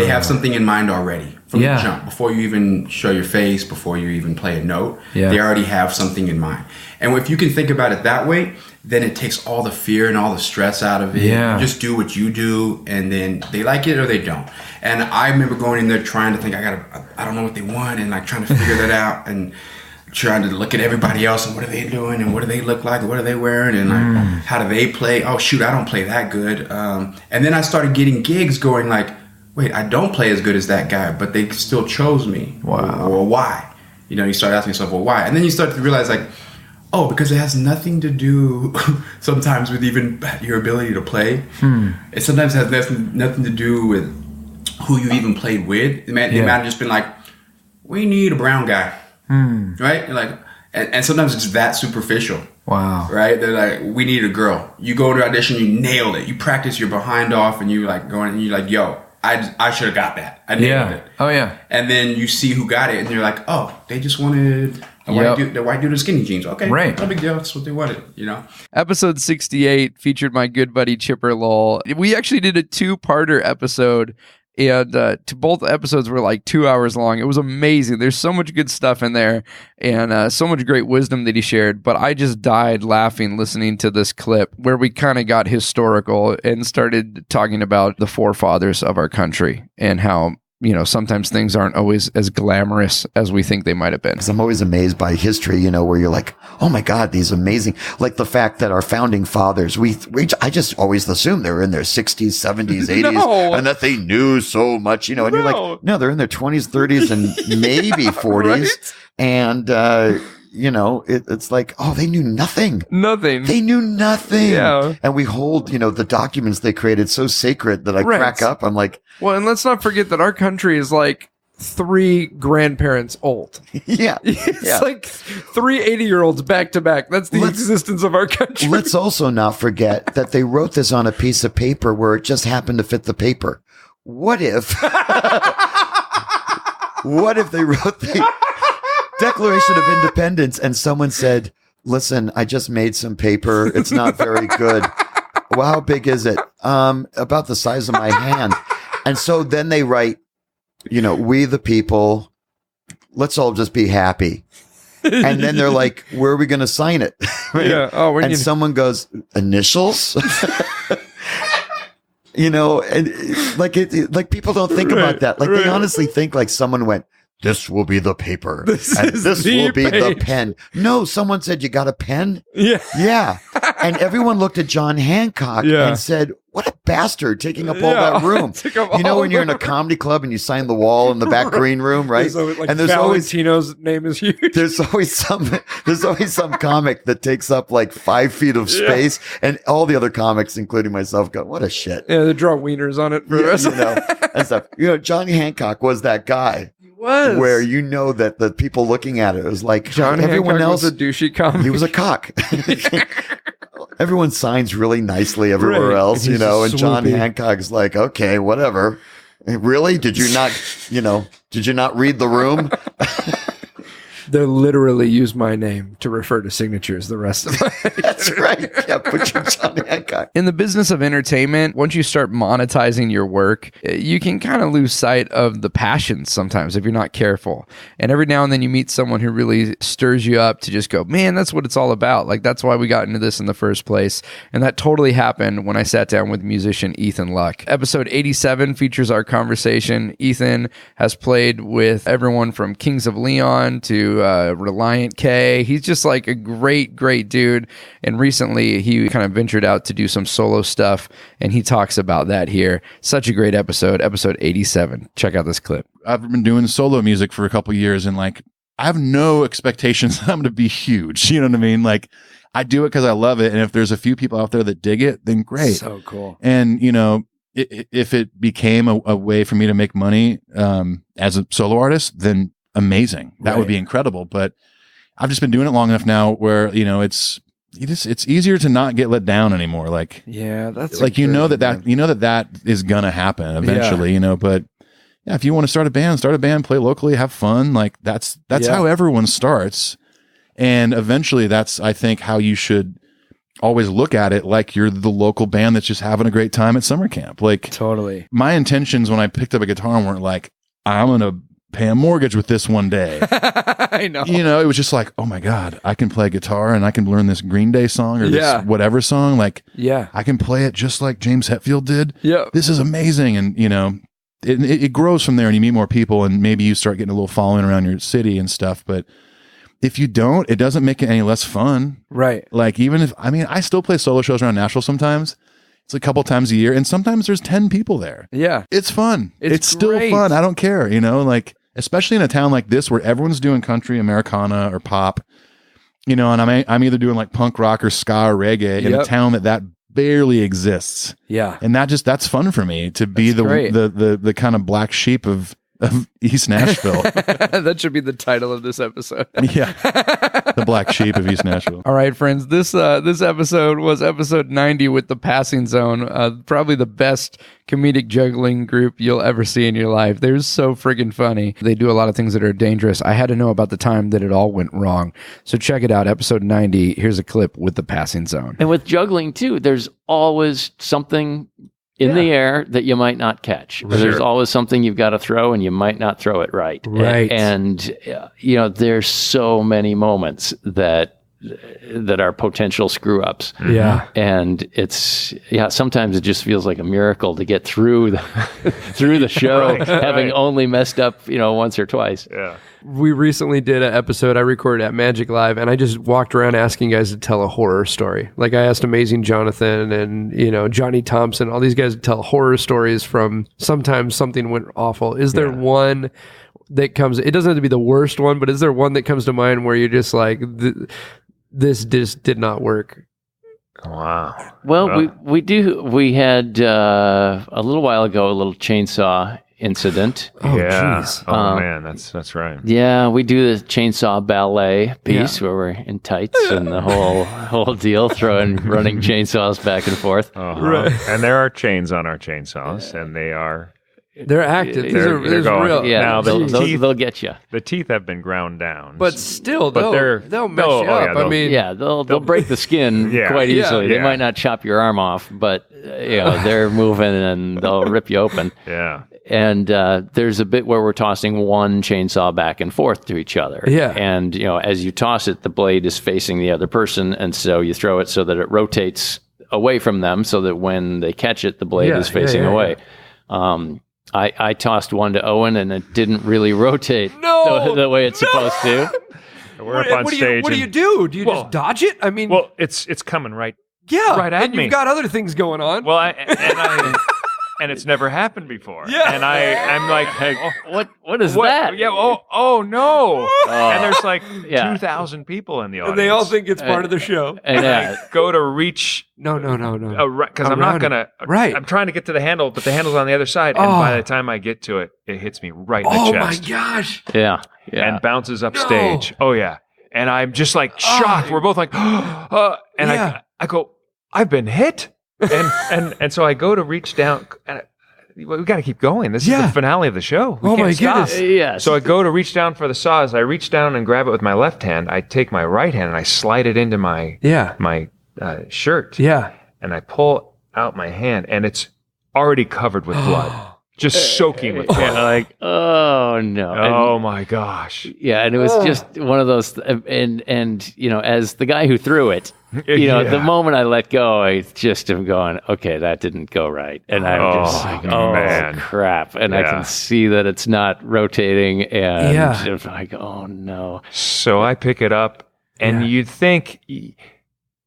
have something in mind already from the jump. Before you even show your face, before you even play a note, they already have something in mind. And if you can think about it that way, then it takes all the fear and all the stress out of it. Yeah. You just do what you do, and then they like it or they don't. And I remember going in there trying to think, I don't know what they want, and like trying to figure that out, and trying to look at everybody else and what are they doing and what do they look like and what are they wearing and like how do they play? Oh shoot, I don't play that good. And then I started getting gigs going like, wait, I don't play as good as that guy, but they still chose me. Wow. Or why? You start asking yourself, well, why? And then you start to realize like, Oh, because it has nothing to do sometimes with even your ability to play. It sometimes has nothing to do with who you even played with. It might have just been like, we need a brown guy, right? Like, and sometimes it's that superficial. Wow. Right? They're like, we need a girl. You go to audition, you nailed it. You practice your behind off, and you like going and you're like, yo, I should have got that. I nailed it. Oh yeah. And then you see who got it, and you're like, oh, they just wanted the white dude in skinny jeans. Okay, right. No big deal. That's what they wanted. You know. Episode 68 featured my good buddy Chipper Lowell. We actually did a 2-parter episode. And both episodes were like 2 hours long. It was amazing. There's so much good stuff in there and so much great wisdom that he shared. But I just died laughing listening to this clip where we kind of got historical and started talking about the forefathers of our country and how, you know, sometimes things aren't always as glamorous as we think they might have been. Because I'm always amazed by history, you know, where you're like, oh my God, these amazing, like the fact that our founding fathers, I just always assumed they were in their 60s, 70s, 80s, and that they knew so much, you know, and you're like, no, they're in their 20s, 30s, and maybe 40s. Right? And, you know, it's like, oh, they knew nothing. Nothing. They knew nothing. Yeah. And we hold, you know, the documents they created so sacred that I crack up. I'm like, well, and let's not forget that our country is like 3 grandparents old. Yeah. It's like 3 80-year-olds back to back. That's the existence of our country. Let's also not forget that they wrote this on a piece of paper where it just happened to fit the paper. What if they wrote the Declaration of Independence and someone said, listen, I just made some paper. It's not very good. Well, how big is it? About the size of my hand. And so then they write, you know, we the people, let's all just be happy. And then they're like, where are we going to sign it? Right? Yeah. Oh, and someone goes, initials? You know, and like people don't think about that. Like they honestly think like someone went, this will be the paper. This will be the pen. No, someone said, you got a pen? Yeah. Yeah. And everyone looked at John Hancock and said, what a bastard taking up all that room. You know, when you're in a comedy club and you sign the wall in the back green room, right? And there's Valentino's name is huge. There's always some comic that takes up like 5 feet of space, and all the other comics, including myself, go, what a shit. Yeah, they draw wieners on it for the rest you know, and stuff. You know, Johnny Hancock was that guy. Was where you know that the people looking at it was like John everyone Hancock else was a douchey comic. He was a cock. Everyone signs really nicely everywhere else, you know, and John Hancock's like, okay, whatever. Really? Did you not read the room? They literally use my name to refer to signatures the rest of my That's right. Yeah, put your John Hancock. In the business of entertainment, once you start monetizing your work, you can kind of lose sight of the passions sometimes if you're not careful. And every now and then you meet someone who really stirs you up to just go, man, that's what it's all about. Like, that's why we got into this in the first place. And that totally happened when I sat down with musician Ethan Luck. Episode 87 features our conversation. Ethan has played with everyone from Kings of Leon to Reliant K. He's just like a great dude. And recently he kind of ventured out to do some solo stuff, and he talks about that here. Such a great episode 87. Check out this clip. I've been doing solo music for a couple of years, and like I have no expectations that I'm going to be huge. You know what I mean? Like I do it because I love it, and if there's a few people out there that dig it, then great. So cool. And you know, if it became a way for me to make money as a solo artist, then amazing. That would be incredible. But I've just been doing it long enough now where, you know, it's easier to not get let down anymore. Like, yeah, that's like, you know that is going to happen eventually, you know, but yeah, if you want to start a band, play locally, have fun. Like that's how everyone starts. And eventually that's, I think, how you should always look at it. Like you're the local band that's just having a great time at summer camp. Like totally. My intentions when I picked up a guitar weren't like, I'm going to pay a mortgage with this one day. I know. You know, it was just like, oh my God, I can play guitar and I can learn this Green Day song or this whatever song. Like, I can play it just like James Hetfield did. Yeah. This is amazing. And, you know, it grows from there and you meet more people and maybe you start getting a little following around your city and stuff. But if you don't, it doesn't make it any less fun. Right. Like I still play solo shows around Nashville sometimes. It's a couple times a year, and sometimes there's 10 people there. Yeah. It's fun. It's still great. fun. I don't care, you know, like, especially in a town like this where everyone's doing country, Americana, or pop. and I'm either doing like punk rock or ska or reggae in a town that barely exists. Yeah. And that's fun for me to be the kind of black sheep of East Nashville. That should be the title of this episode. Yeah. The black sheep of East Nashville. All right, friends. This episode was episode 90 with the Passing Zone. Probably the best comedic juggling group you'll ever see in your life. They're so friggin' funny. They do a lot of things that are dangerous. I had to know about the time that it all went wrong. So check it out. Episode 90. Here's a clip with the Passing Zone. And with juggling too, there's always something in the air that you might not catch. Sure. There's always something you've got to throw and you might not throw it right. Right. And there's so many moments that are potential screw ups. Yeah. And sometimes it just feels like a miracle to get through the show having only messed up, once or twice. Yeah. We recently did an episode I recorded at Magic Live, and I just walked around asking guys to tell a horror story. Like I asked Amazing Jonathan and, Johnny Thompson, all these guys to tell horror stories from sometimes something went awful. Is there one that comes, it doesn't have to be the worst one, but is there one that comes to mind where you're just like, this just did not work? Wow. Well, we had a little while ago, a little chainsaw incident. Oh, jeez. Oh, man, that's right. Yeah, we do the chainsaw ballet piece where we're in tights and the whole deal, running chainsaws back and forth. Right. And there are chains on our chainsaws, and they're active. They're real. Yeah, now they'll get you. The teeth have been ground down, but still, they'll mess you up. They'll break the skin quite easily. They might not chop your arm off, but they're moving and they'll rip you open. Yeah. And there's a bit where we're tossing one chainsaw back and forth to each other. Yeah. And as you toss it, the blade is facing the other person, and so you throw it so that it rotates away from them, so that when they catch it, the blade is facing away. I tossed one to Owen, and it didn't really rotate the way it's supposed to. We're up on stage. What do you do? Do you just dodge it? I mean, it's coming right at and me. You've got other things going on. Well, and it's never happened before. Yeah. And I'm like, hey, what is that? Yeah. Oh no. And there's like 2,000 people in the audience. And they all think it's part of the show. And I go to reach. No. Because I'm not gonna. Right. I'm trying to get to the handle, but the handle's on the other side, and by the time I get to it, it hits me right in the chest. Oh my gosh. Yeah. And bounces up stage. Oh yeah. And I'm just like shocked. We're both like, and I go, I've been hit. And so I go to reach down, and we got to keep going. This is the finale of the show. We can't stop. Goodness. Yes. So I go to reach down for the saw. As I reach down and grab it with my left hand, I take my right hand and I slide it into my shirt. Yeah. And I pull out my hand, and it's already covered with blood. Just soaking with blood. Like, oh no. Oh my gosh. Yeah, and it was just one of those, and as the guy who threw it, the moment I let go, I just am going, okay, that didn't go right. And I'm just like, man. Crap. And I can see that it's not rotating, and I'm like, oh no. So I pick it up, and you'd think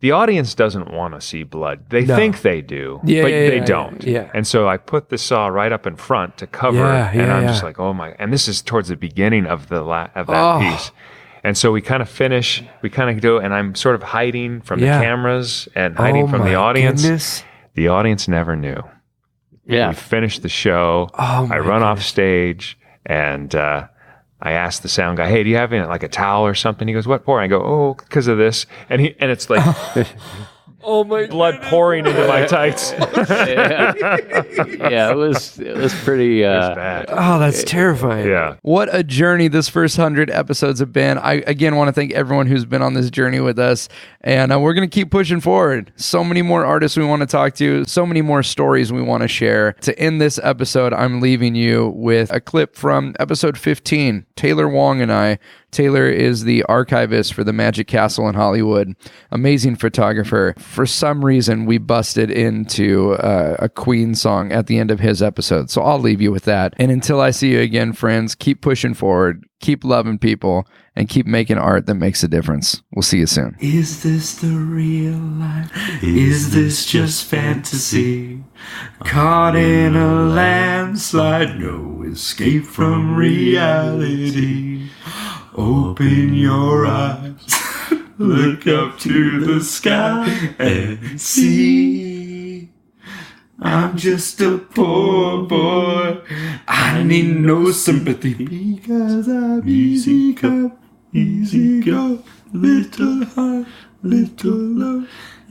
the audience doesn't want to see blood. They think they do, but they don't. Yeah. And so I put the saw right up in front to cover, and I'm just like, oh my! And this is towards the beginning of that piece. And so we kind of finish, and I'm sort of hiding from the cameras and hiding from the audience. Goodness. The audience never knew. Yeah. We finished the show. I run off stage, and I asked the sound guy, "Hey, do you have like a towel or something?" He goes, "What for?" I go, "Oh, because of this." And it's like oh my blood pouring into my tights. It was pretty bad. Oh, that's terrifying. Yeah. What a journey this first 100 episodes have been. I again want to thank everyone who's been on this journey with us, and we're going to keep pushing forward. So many more artists we want to talk to, so many more stories we want to share. To end this episode, I'm leaving you with a clip from episode 15, Taylor Wong and I. Taylor is the archivist for the Magic Castle in Hollywood. Amazing photographer. For some reason, we busted into a Queen song at the end of his episode. So I'll leave you with that. And until I see you again, friends, keep pushing forward, keep loving people, and keep making art that makes a difference. We'll see you soon. Is this the real life? Is this just fantasy? Caught in a landslide, no escape from reality. Open your eyes, look up to the sky and see. I'm just a poor boy. I need no sympathy because I'm easy come, easy go. Little heart, little love.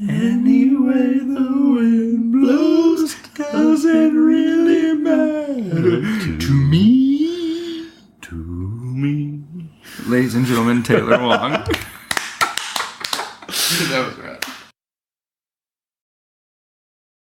Anyway the wind blows doesn't really matter to me. To me. Ladies and gentlemen, Taylor Wong. That was right.